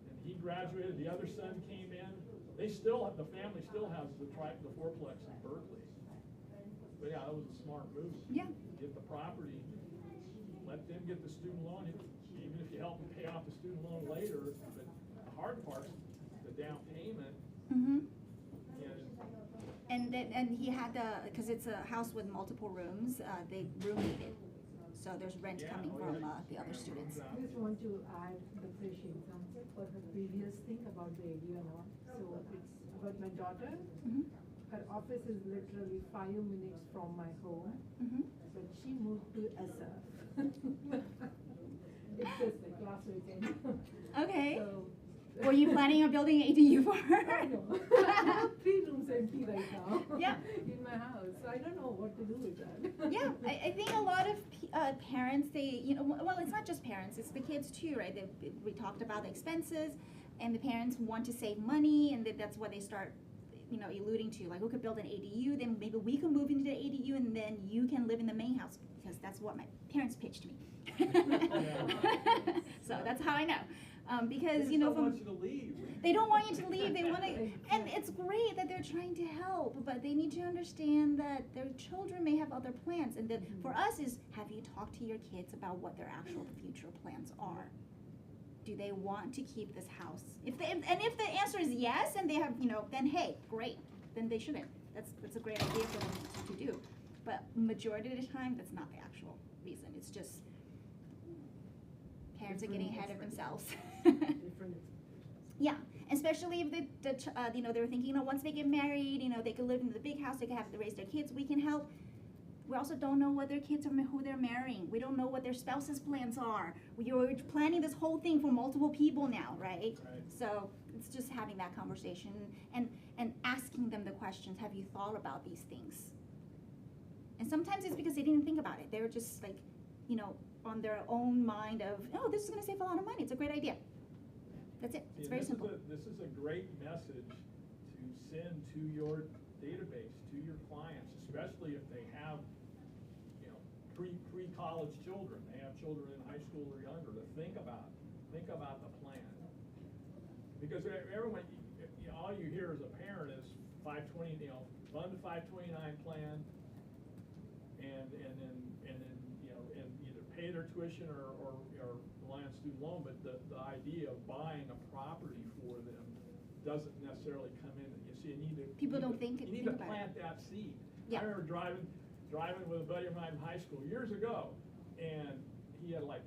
and he graduated. The other son came in. The family still has the 4-plex in Berkeley. But yeah, that was a smart move. Yeah. Get the property, let them get the student loan, even if you help them pay off the student loan later. But the hard part's the down payment. And he had because it's a house with multiple rooms, they roommated. So there's rent coming from the other students. I just want to add the Precious for her previous thing about the area and all. So it's about my daughter. Her office is literally 5 minutes from my home, but she moved to SF. It's just like last weekend. Okay. So, Were you planning on building an ADU for her? No. I have 3 rooms empty right now. Yeah. In my house, so I don't know what to do with that. Yeah, I think a lot of parents, well, it's not just parents, it's the kids too, right? We talked about the expenses, and the parents want to save money, and that's what they start, alluding to. Like, we could build an ADU, then maybe we can move into the ADU, and then you can live in the main house, because that's what my parents pitched me. So that's how I know. Because, They don't want you to leave. They don't want you to leave. They want to, and it's great that they're trying to help, but they need to understand that their children may have other plans. And for us is, have you talked to your kids about what their actual future plans are? Do they want to keep this house? If the answer is yes, and they have, then hey, great. Then they shouldn't. That's a great idea for them to do. But majority of the time, that's not the actual reason. It's just parents are getting ahead of themselves. Yeah, especially if they're thinking, once they get married, they can live in the big house, they can raise their kids, we can help. We also don't know what their kids are, who they're marrying. We don't know what their spouse's plans are. We're planning this whole thing for multiple people now, right? So it's just having that conversation and asking them the questions. Have you thought about these things? And sometimes it's because they didn't think about it. They were just like, on their own mind of, oh, this is going to save a lot of money. It's a great idea. That's it. It's very simple. This is a great message to send to your database, to your clients, especially if they have, pre-college children, they have children in high school or younger, to think about the plan. Because everyone, all you hear as a parent is 520, fund the 529 plan, and then, and either pay their tuition or rely on student loan, but the idea of buying a property for them doesn't necessarily come in. You see, People don't think you need to about it. plant that seed. Yeah. I remember driving with a buddy of mine in high school years ago, and he had I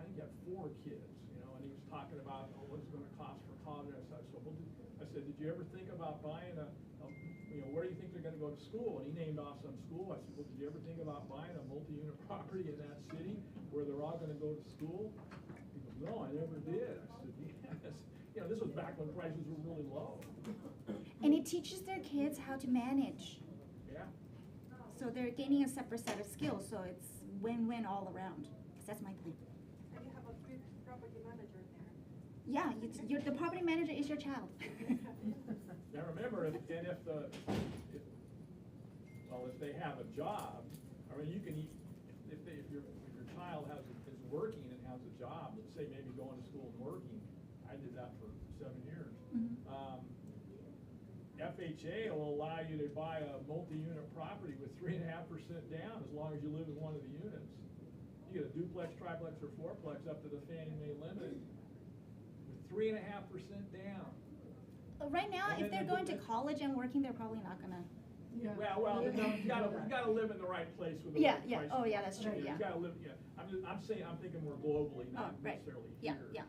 think he had 4 kids, and he was talking about, what it's gonna cost for college and such. So I said, did you ever think about buying where do you think they're gonna go to school? And he named off some school. I said, well, did you ever think about buying a multi-unit property in that city where they're all gonna go to school? He goes, no, I never did. I said, yes. This was back when prices were really low. And it teaches their kids how to manage. Yeah. So they're gaining a separate set of skills, so it's win-win all around. 'Cause that's my plan. And you have a good property manager there. Yeah, the property manager is your child. Now remember, if they have a job, I mean, you can, if your child is working and has a job, let's say maybe going to school and working, I did that for 7 years. FHA will allow you to buy a multi-unit property with 3.5% down as long as you live in one of the units. You get a duplex, triplex, or fourplex up to the Fannie Mae limit with 3.5% down. Right now, And if then they're the going to duplex- college and working, they're probably not gonna. Yeah. Well, you gotta live in the right place with the Yeah, right yeah. price. Oh, yeah, that's true, yeah. You gotta live, I'm thinking more globally, not Oh, right. necessarily Yeah, here. yeah.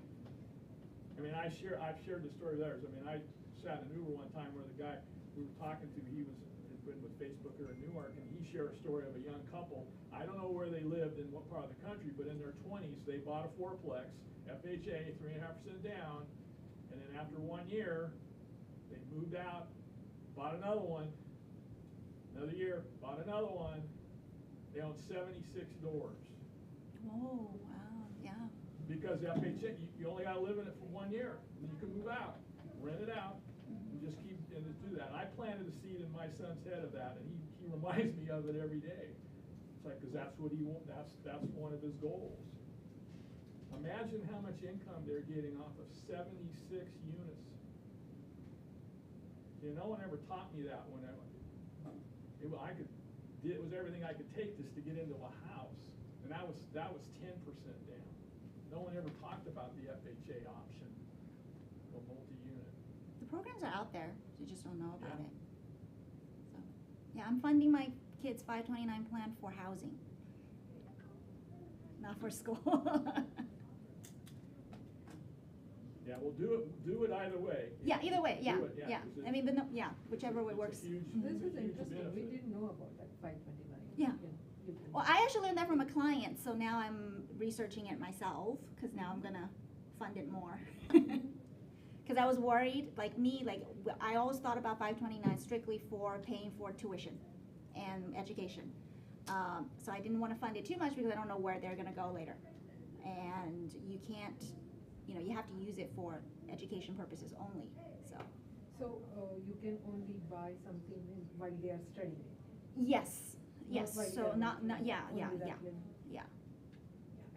I mean, I've shared the story of theirs. I mean, I sat in an Uber one time where the guy we were talking to, had been with Facebooker in Newark, and he shared a story of a young couple. I don't know where they lived in what part of the country, but in their 20s, they bought a fourplex, FHA, 3.5% down, and then after 1 year, they moved out, bought another one, another year, bought another one. They own 76 doors. Oh, wow, yeah. Because FHA, you only gotta live in it for 1 year, and you can move out, rent it out, and just keep, and just do that. And I planted a seed in my son's head of that, and he reminds me of it every day. It's like, cause that's what he that's one of his goals. Imagine how much income they're getting off of 76 units. No one ever taught me that when it was everything I could take just to get into a house, and that was 10% down. No one ever talked about the FHA option for multi-unit. The programs are out there, you just don't know about Yeah. it. So, yeah, I'm funding my kids' 529 plan for housing, not for school. Yeah, well, do it either way. Yeah, either way, yeah, Do it, yeah. 'cause I mean, whichever way it's a works. huge- This it's a is huge interesting, we benefit. didn't know about that 529. Yeah. You can- Well, I actually learned that from a client, so now I'm researching it myself, because now I'm gonna fund it more. Because I was worried, I always thought about 529 strictly for paying for tuition and education. So I didn't want to fund it too much because I don't know where they're gonna go later. And you can't, you have to use it for education purposes only, so. So, you can only buy something while they are studying? Yes, Not yes, while so they are not, working, yeah, only yeah, that yeah, when- yeah.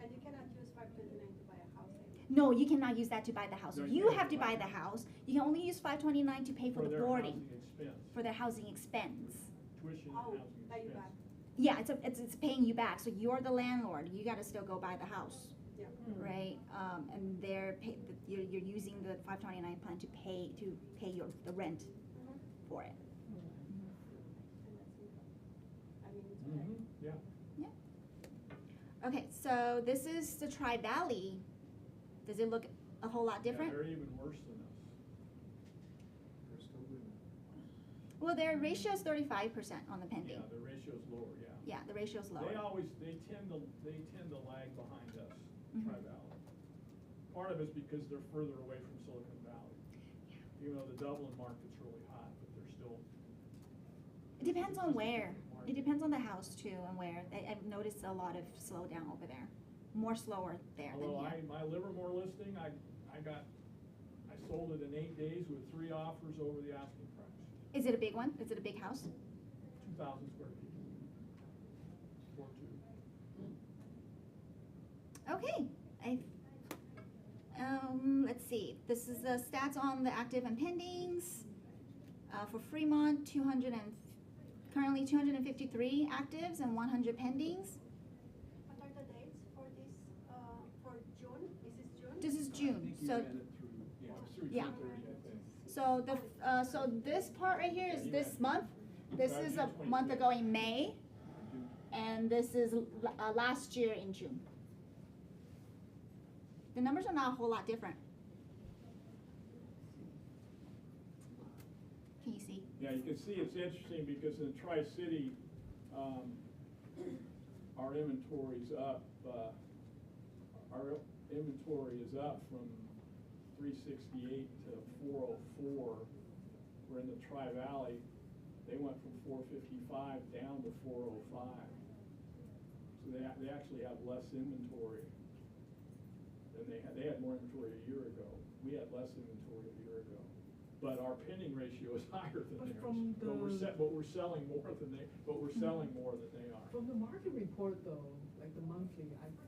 And you cannot use 529 to buy a house anymore. No, you cannot use that to buy the house. No, You can't have to buy buy it. the house. You can only use 529 to pay for the their boarding, housing expense, for their housing expense. tuition and Oh, housing pay you expense. back. Yeah, it's paying you back, so you're the landlord, you gotta still go buy the house, Yeah. right? And you're using the 529 plan to pay the rent for it. And that's income. I mean, it's okay. Yeah. Okay, so this is the Tri-Valley. Does it look a whole lot different? Yeah, they're even worse than us. They're still doing Well, their ratio's 35% on the pending. Yeah, the ratio's lower, yeah. Yeah, the ratio's lower. They tend to lag behind us, Mhm. Tri-Valley. Part of it's because they're further away from Silicon Valley. Even though the Dublin market's really hot, but they're still. It depends on It's just a where. different market. It depends on the house too and where. I've noticed a lot of slowdown over there. More slower there than Although here. my Livermore listing, I sold it in 8 days with 3 offers over the asking price. Is it a big one? Is it a big house? 2,000 square feet. 4.2. Okay, let's see, this is the stats on the active and pendings. For Fremont, currently 253 actives and 100 pendings. What are the dates for this, for June? This is I June, think you so, ran it through, through Yeah. June 30, I think. so so this part right here is this month. This is a month ago in May, and this is last year in June. The numbers are not a whole lot different. Can you see? Yeah, you can see it's interesting because in Tri-City, our inventory's up, our inventory is up from 368 to 404. Where in the Tri-Valley, they went from 455 down to 405. So they actually have less inventory than they had more inventory a year ago. We had less inventory a year ago. But our pending ratio is higher than But theirs. from But we're the- but we're selling more than they, are. From the market report though, like the monthly,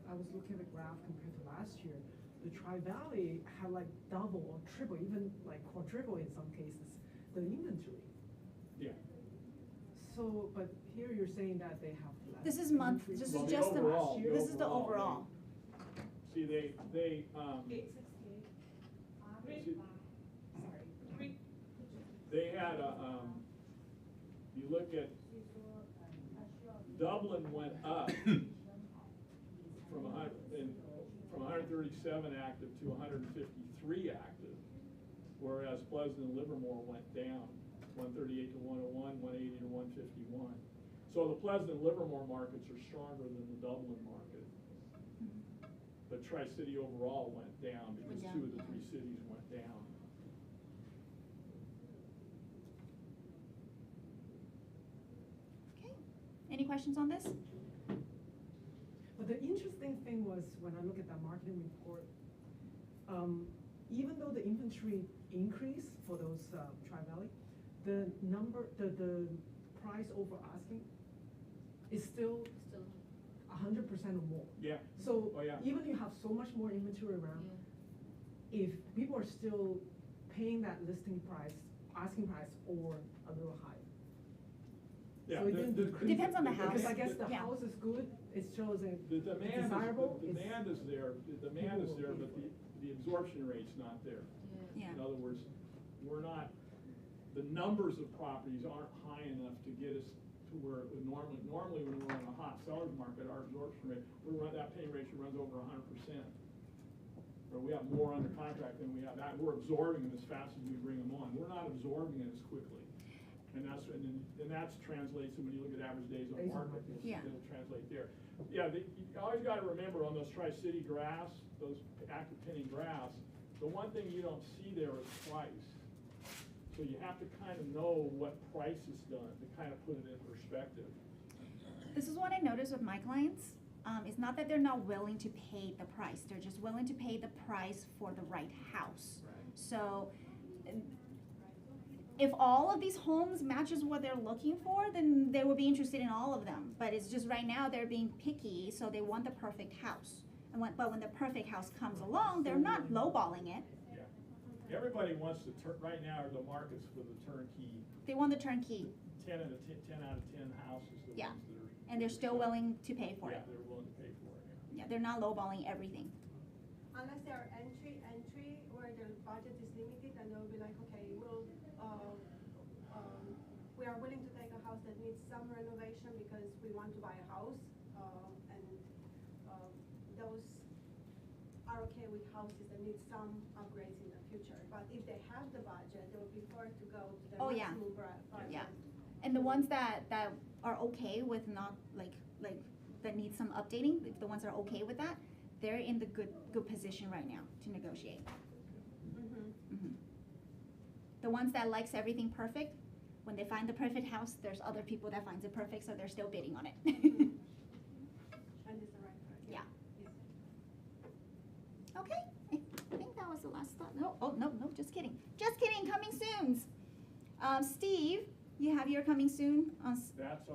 I was looking at the graph compared to last year. The Tri-Valley had like double or triple, even like quadruple in some cases, the inventory. Yeah. So, but here you're saying that they have less. This is month, inventory. this is Well, the just the, overall- the this is the overall, overall. See, they, 868. see, they had you look at, Dublin went up from 137 active to 153 active, whereas Pleasant and Livermore went down, 138 to 101, 180 to 151. So the Pleasant and Livermore markets are stronger than the Dublin market. But Tri-City overall went down because Went down. 2 of the 3 cities went down. Okay, any questions on this? But the interesting thing was, when I look at that marketing report, even though the inventory increased for those Tri-Valley, the price over asking is still 100% or more. Yeah. So Oh, yeah. even you have so much more inventory around, if people are still paying that listing price, asking price, or a little higher. Yeah, So it didn't decrease. Depends on the house. Because I guess the Yeah. house is good, it shows a The demand desirable. is, the demand is there, but the absorption rate's not there. Yeah. In other words, the numbers of properties aren't high enough to get us to where it would normally when we're in a hot seller's market, our absorption rate, that pay ratio runs over 100%. Or we have more under contract than we have, we're absorbing them as fast as we bring them on, we're not absorbing it as quickly. And that's translates, when you look at average days on Days on market, market. Yeah. it'll translate there. Yeah, you always gotta remember on those Tri-City graphs, those active pending graphs, the one thing you don't see there is price. So you have to kind of know what price is done to kind of put it in perspective. This is what I notice with my clients. It's not that they're not willing to pay the price, they're just willing to pay the price for the right house. Right. So, if all of these homes matches what they're looking for, then they would be interested in all of them. But it's just right now they're being picky, so they want the perfect house. But when the perfect house comes along, they're not lowballing it. Yeah. Everybody wants to right now the market's for the turnkey, They want the turnkey, 10 out of 10 houses, the Yeah. ones that are. and they're still willing to pay for Yeah, it. they're willing to pay for it, yeah. Yeah, they're not lowballing everything. Unless they are entry where the budget is limited, and they'll be like, okay, we are willing to take a house that needs some renovation because we want to buy a house, and those are okay with houses that need some upgrades in the future. But if they have the budget, they will prefer to go to the Oh, yeah. maximum budget. Yeah. And the ones that are okay with not like that need some updating, if the ones that are okay with that, they're in the good position right now to negotiate. Mm-hmm. The ones that likes everything perfect, when they find the perfect house, there's other people that finds it perfect, so they're still bidding on it. And it's the right price. Yeah. Okay, I think that was the last thought. No, just kidding. Just kidding, coming soons. Steve, you have your coming soon on, That's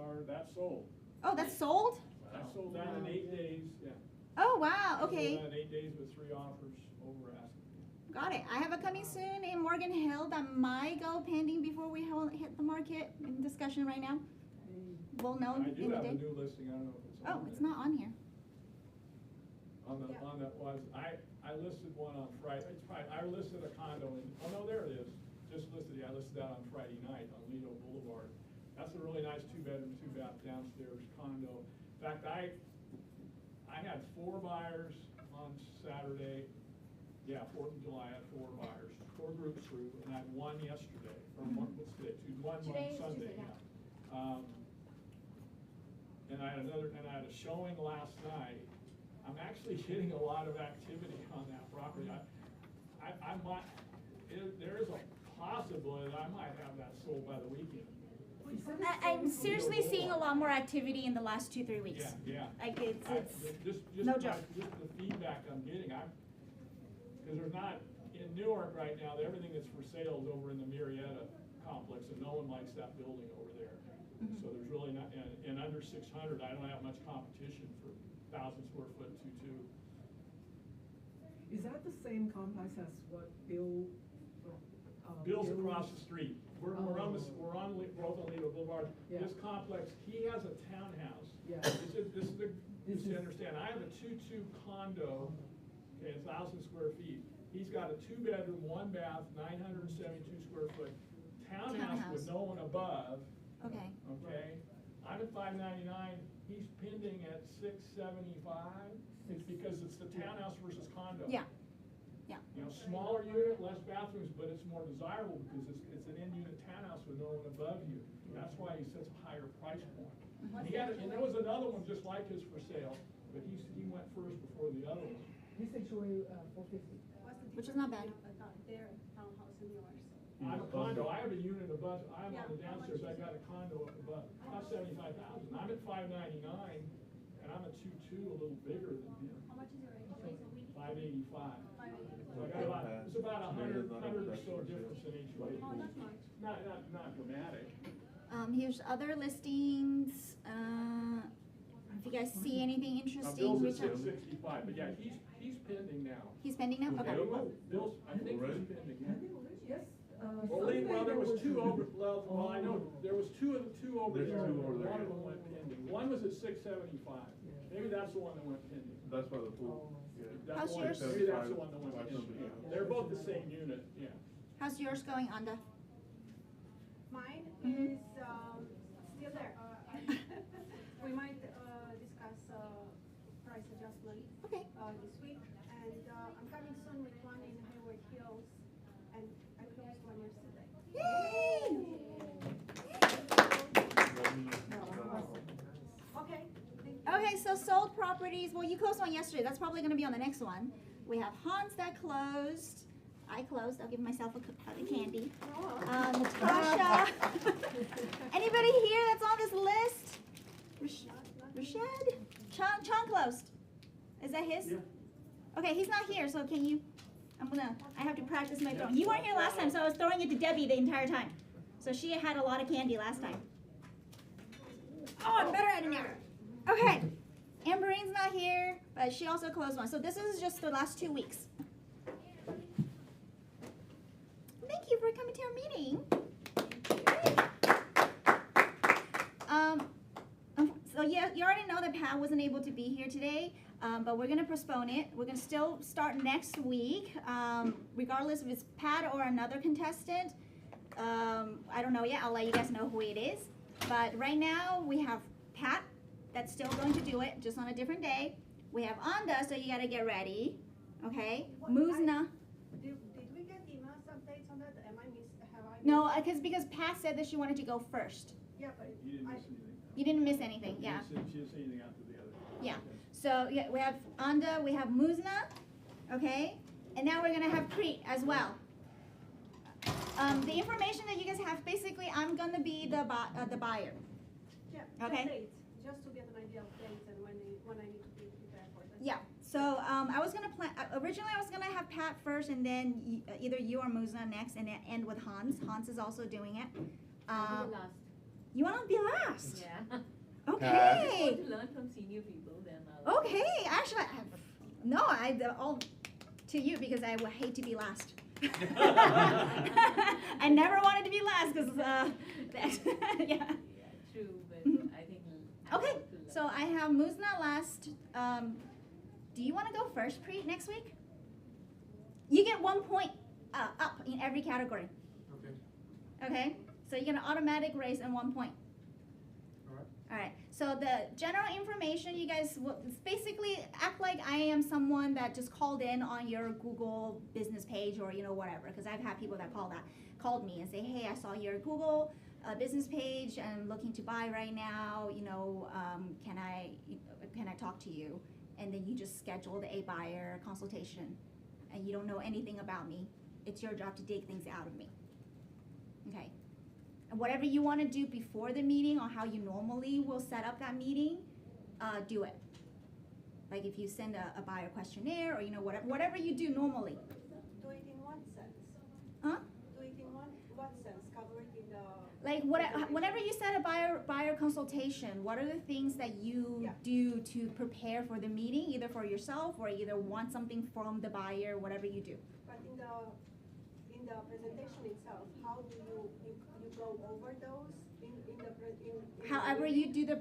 sold. oh, that's sold? That's sold out in 8 days, yeah. Oh, wow, So okay. we're at 8 days with 3 offers over asking. Got it. I have a coming soon in Morgan Hill that might go pending before we hit the market. In discussion right now. We'll know I in do the have a day. new listing, I don't know if it's on Oh, there. it's not on here. On that was, I listed one on Friday, it's probably, I listed a condo in, oh no, there it is. Just listed it, I listed that on Friday night on Lido Boulevard. That's a really nice 2-bedroom, 2-bath downstairs condo. In fact, I had 4 buyers on Saturday. Yeah, 4th of July, I had 4 buyers, 4 groups through, and I had 1 yesterday, or one, what's today, one Today is Sunday, Tuesday, yeah. And I had a showing last night. I'm actually getting a lot of activity on that property. I might, there is a possibility that I might have that sold by the weekend. I'm seriously seeing a lot more activity in the last 2-3 weeks. Yeah, yeah. Like it's Just no joke. Just the feedback I'm getting, because there's not, in Newark right now, everything that's for sale is over in the Murrieta complex, and no one likes that building over there. Mm-hmm. So there's really not, and under 600, I don't have much competition for 1,000 square foot 2-2. Is that the same complex as what Bill? Bill's Bill- across the street. We're on Lido Boulevard. Yeah. This complex, he has a townhouse. Yeah. Just to understand, I have a 2-2 condo, okay, 1,000 square feet. He's got a 2-bedroom, 1-bath, 972 square foot townhouse with no one above, okay. okay? I'm at $599, he's pending at $675. It's because it's the townhouse versus condo. Yeah. Yeah. You know, smaller unit, less bathrooms, but it's more desirable because it's an in-unit townhouse with no one above you. That's why he sets a higher price point. And there was another one just like his for sale, but he went first before the other one. This actually, 450. Which is not bad. Their townhouse and yours. I have a condo, I have a unit above, I'm Yeah, on the how much downstairs, I is got a condo up above, that's 75,000. I'm at 599, and I'm at 2.2, a little bigger than him, How much is your rate? 585. 580. So I got about, it's about 100 or so difference in each way. Oh, not much. Not dramatic. Here's other listings. If you guys see anything Now, interesting, Bill's reach at out. 665, but yeah, he's pending now. He's pending now? Okay. Bill's, I think he's pending, yeah. Yes. Well, there was 2 over, well, I know, there was two over There's there. 2 over there, One of yeah. them went pending. One was at 675. Maybe that's the one that went pending. That's why the pool, yeah. That's How's the one- yours? Maybe that's the one that went Five pending. something. Yeah. They're both the same unit, yeah. How's yours going, Anda? Mine Mhm. is still there. We might discuss price adjustment Okay. this week, and I'm coming soon with one in Hayward Hills, and I closed one yesterday. Yay! Okay, thank you. Okay, so sold properties. Well, you closed one yesterday. That's probably going to be on the next one. We have Hans that closed. I closed. I'll give myself a hug of candy. Natasha. Anybody here that's on this list? Rashad? Chan closed. Is that his? Yeah. Okay, he's not here, so can you? I have to practice my throwing. You weren't here last time, so I was throwing it to Debbie the entire time. So she had a lot of candy last time. Oh, I'm better at it now. Okay. Amberine's not here, but she also closed one. So this is just the last 2 weeks. Thank you for coming to our meeting. So yeah, you already know that Pat wasn't able to be here today, but we're gonna postpone it. We're gonna still start next week, regardless if it's Pat or another contestant. I don't know yet. I'll let you guys know who it is. But right now we have Pat that's still going to do it, just on a different day. We have Anda, so you gotta get ready. Okay. Muzna. Did we get emails updates on that? Am I have I? No, because Pat said that she wanted to go first. Yeah, but You didn't miss anything. You didn't miss anything, yeah. She didn't say anything after the other. Yeah. So yeah, we have Anda, we have Muzna, okay, and now we're gonna have Crete as well. The information that you guys have, basically, I'm gonna be the buyer. yeah, Okay. dates, just to get an idea of dates and when I need to be prepared for that. Yeah. So I was gonna plan. Originally, I was gonna have Pat first, and then either you or Muzna next, and then end with Hans. Hans is also doing it. You wanna be last? Yeah. Okay. I just want to learn from senior people, then Okay, actually, no, all to you because I would hate to be last. I never wanted to be last because, yeah. True, but Mhm. I think. Okay, so I have Muzna last. Do you want to go first, Preet, next week? You get 1 point up in every category. Okay, Okay, so you're gonna automatic raise and 1 point. alright. All right. So the general information, you guys will basically act like I am someone that just called in on your Google business page or whatever. Because I've had people that called me and say, hey, I saw your Google business page and I'm looking to buy right now. Can I talk to you? And then you just scheduled a buyer consultation, and you don't know anything about me. It's your job to dig things out of me. Okay. And whatever you want to do before the meeting or how you normally will set up that meeting, do it. Like if you send a buyer questionnaire or whatever you do normally. Do it in what sense? Huh? Do it in what sense? Cover it in the. Like whenever you set a buyer consultation, what are the things that you do to prepare for the meeting, either for yourself or either want something from the buyer, whatever you do. But in the presentation itself, how do you go over those in However you do the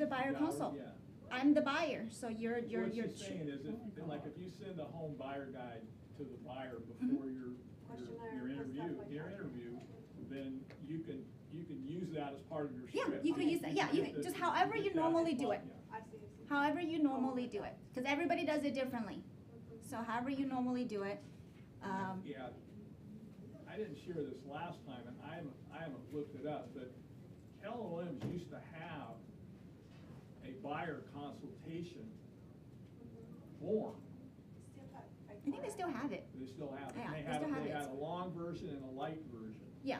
buyer Yeah, consult. yeah. I'm the buyer, so you're. What she's saying is, if you send a home buyer guide to the buyer before your interview, then you can use that as part of your Yeah, script. you could use that. Yeah, you can, just however you normally do it. I see. However you normally do it, because everybody does it differently. So however you normally do it. Yeah, I didn't share this last time, and I haven't looked it up, but Keller Williams used to have a buyer consultation form. I think they still have it. They still have it. Yeah, They they still have they it. had a long version and a light version. Yeah.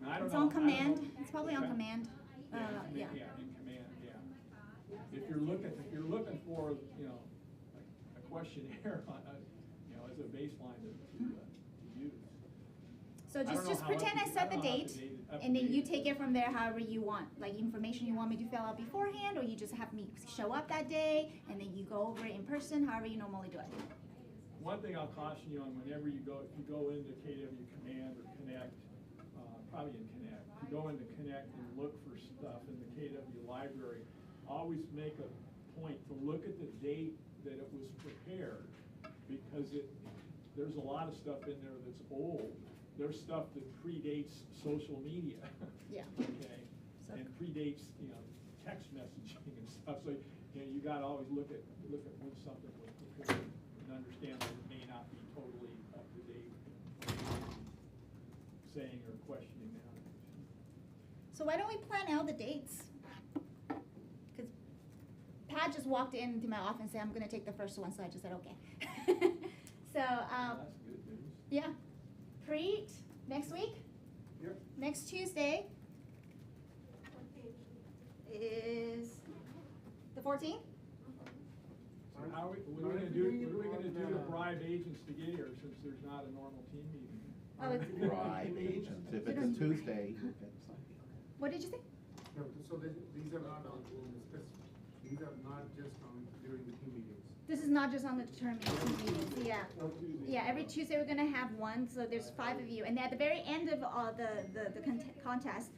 And I don't It's know- on I don't command. know- It's probably on Okay. command. Yeah, in command, yeah. If you're looking for, a questionnaire, as a baseline to use. So I don't know just how pretend I up to- set the I don't know how date, up to and then date you it take is. it from there however you want. Like information you want me to fill out beforehand, or you just have me show up that day, and then you go over it in person, however you normally do it. One thing I'll caution you on, whenever you go into KW Command or Connect, probably in Connect, if you go into Connect and look for stuff in the KW library, always make a point to look at the date that it was prepared, because there's a lot of stuff in there that's old. There's stuff that predates social media. Yeah. Okay, and predates, text messaging and stuff, so, you gotta always look at when something was prepared and understand that it may not be totally up to date, saying or questioning now. So why don't we plan out the dates? Because Pat just walked into my office and said, I'm gonna take the first one, so I just said, okay. So, That's good news. yeah. Preet, next week? Yep. Next Tuesday is the 14th? So what are we gonna do to bribe agents to get here, since there's not a normal team meeting? Oh, it's, Bribe agents, if it's a Tuesday, you get some. what did you say? No, so these are not these are not just during the team meetings. This is not just on the determination meetings, yeah. Yeah, every Tuesday we're gonna have one, so there's 5 of you. And at the very end of the contest,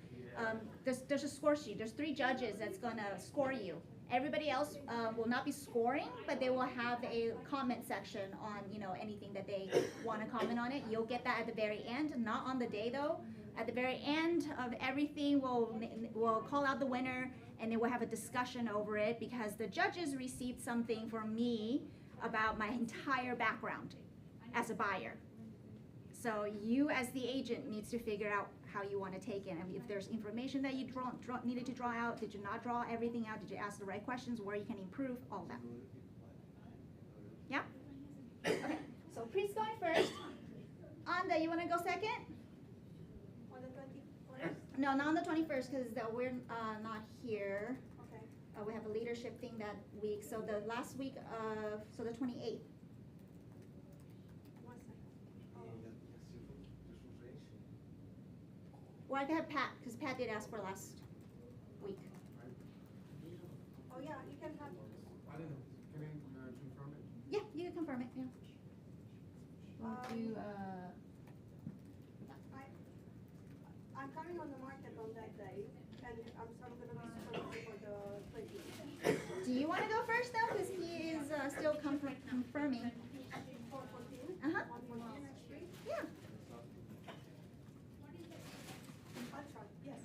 there's a score sheet. There's 3 judges that's gonna score you. Everybody else will not be scoring, but they will have a comment section on, anything that they wanna comment on it. You'll get that at the very end, not on the day though. At the very end of everything, we'll call out the winner, and then we'll have a discussion over it, because the judges received something from me about my entire background as a buyer. So you, as the agent, needs to figure out how you want to take it. I mean, if there's information that you needed to draw out, did you not draw everything out? Did you ask the right questions? Where you can improve? All that. Yeah? Okay, so Preet's going first. Anda, you want to go second? On the 21st? No, not on the 21st, because we're not here. Okay. We have a leadership thing that week, so the last week of, so the 28th. 1 second. Well, I can have Pat, because Pat did ask for last week. Oh, yeah, you can have I don't know, can I confirm it? Yeah, you can confirm it, yeah. We'll do, I'm coming on the market on that day, and so I'm gonna be responsible for the 20. do you wanna go first though, cause he is, still confirming? 414? Uh-huh. 114 next week? Yeah, I'll try, yes.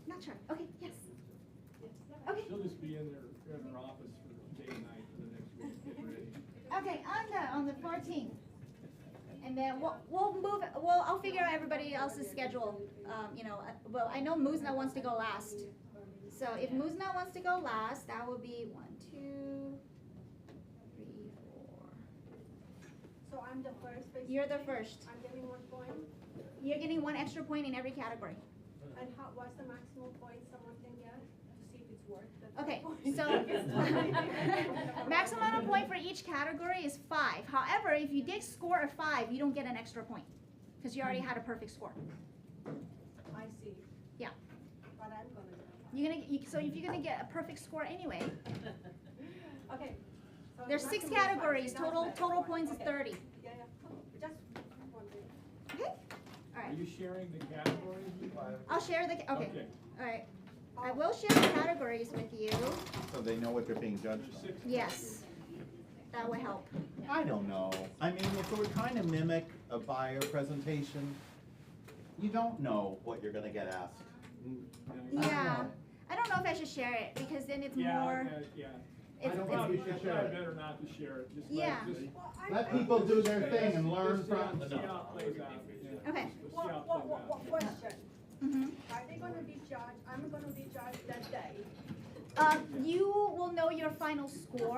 not sure, okay, yes. Okay, She'll just be in her office for day and night for the next week, getting ready. okay, on the 14th. And then we'll move, I'll figure out everybody else's schedule, you know, well, I know Muzna wants to go last. So if Muzna wants to go last, that will be 1, 2, 3, 4. So I'm the first, basically? You're the first. I'm getting 1 point, You're getting 1 extra point in every category. and what's the maximum point someone can get to see if it's worth the Okay, point? so maximum amount of point for each category is 5. However, if you did score a 5, you don't get an extra point because you already had a perfect score. I see. Yeah. But I'm gonna get So if you're gonna get a perfect score anyway, okay. So there's the 6 maximum is five, categories. it doesn't matter. Total points is Okay. 30. Yeah, just wondering. Okay. All Are right. you sharing the categories? I'll share the. Okay. Okay. All right. I will share the categories with you. So they know what they're being judged There's on. 6 Yes. That would help. I don't know. I mean, if we're trying to mimic a buyer presentation, you don't know what you're gonna get asked. categories. Yeah. I don't know if I should share it because then it's Yeah, more. yeah. It's, don't it's, think you should share it. Better not to share it, just Yeah. Well, I- Let people do their thing and learn Just see how- from. See how it plays out, yeah. Okay. Just see What, how it what, plays what, out. what question? Mhm. Are they gonna be judged, I'm gonna be judged that day? You will know your final score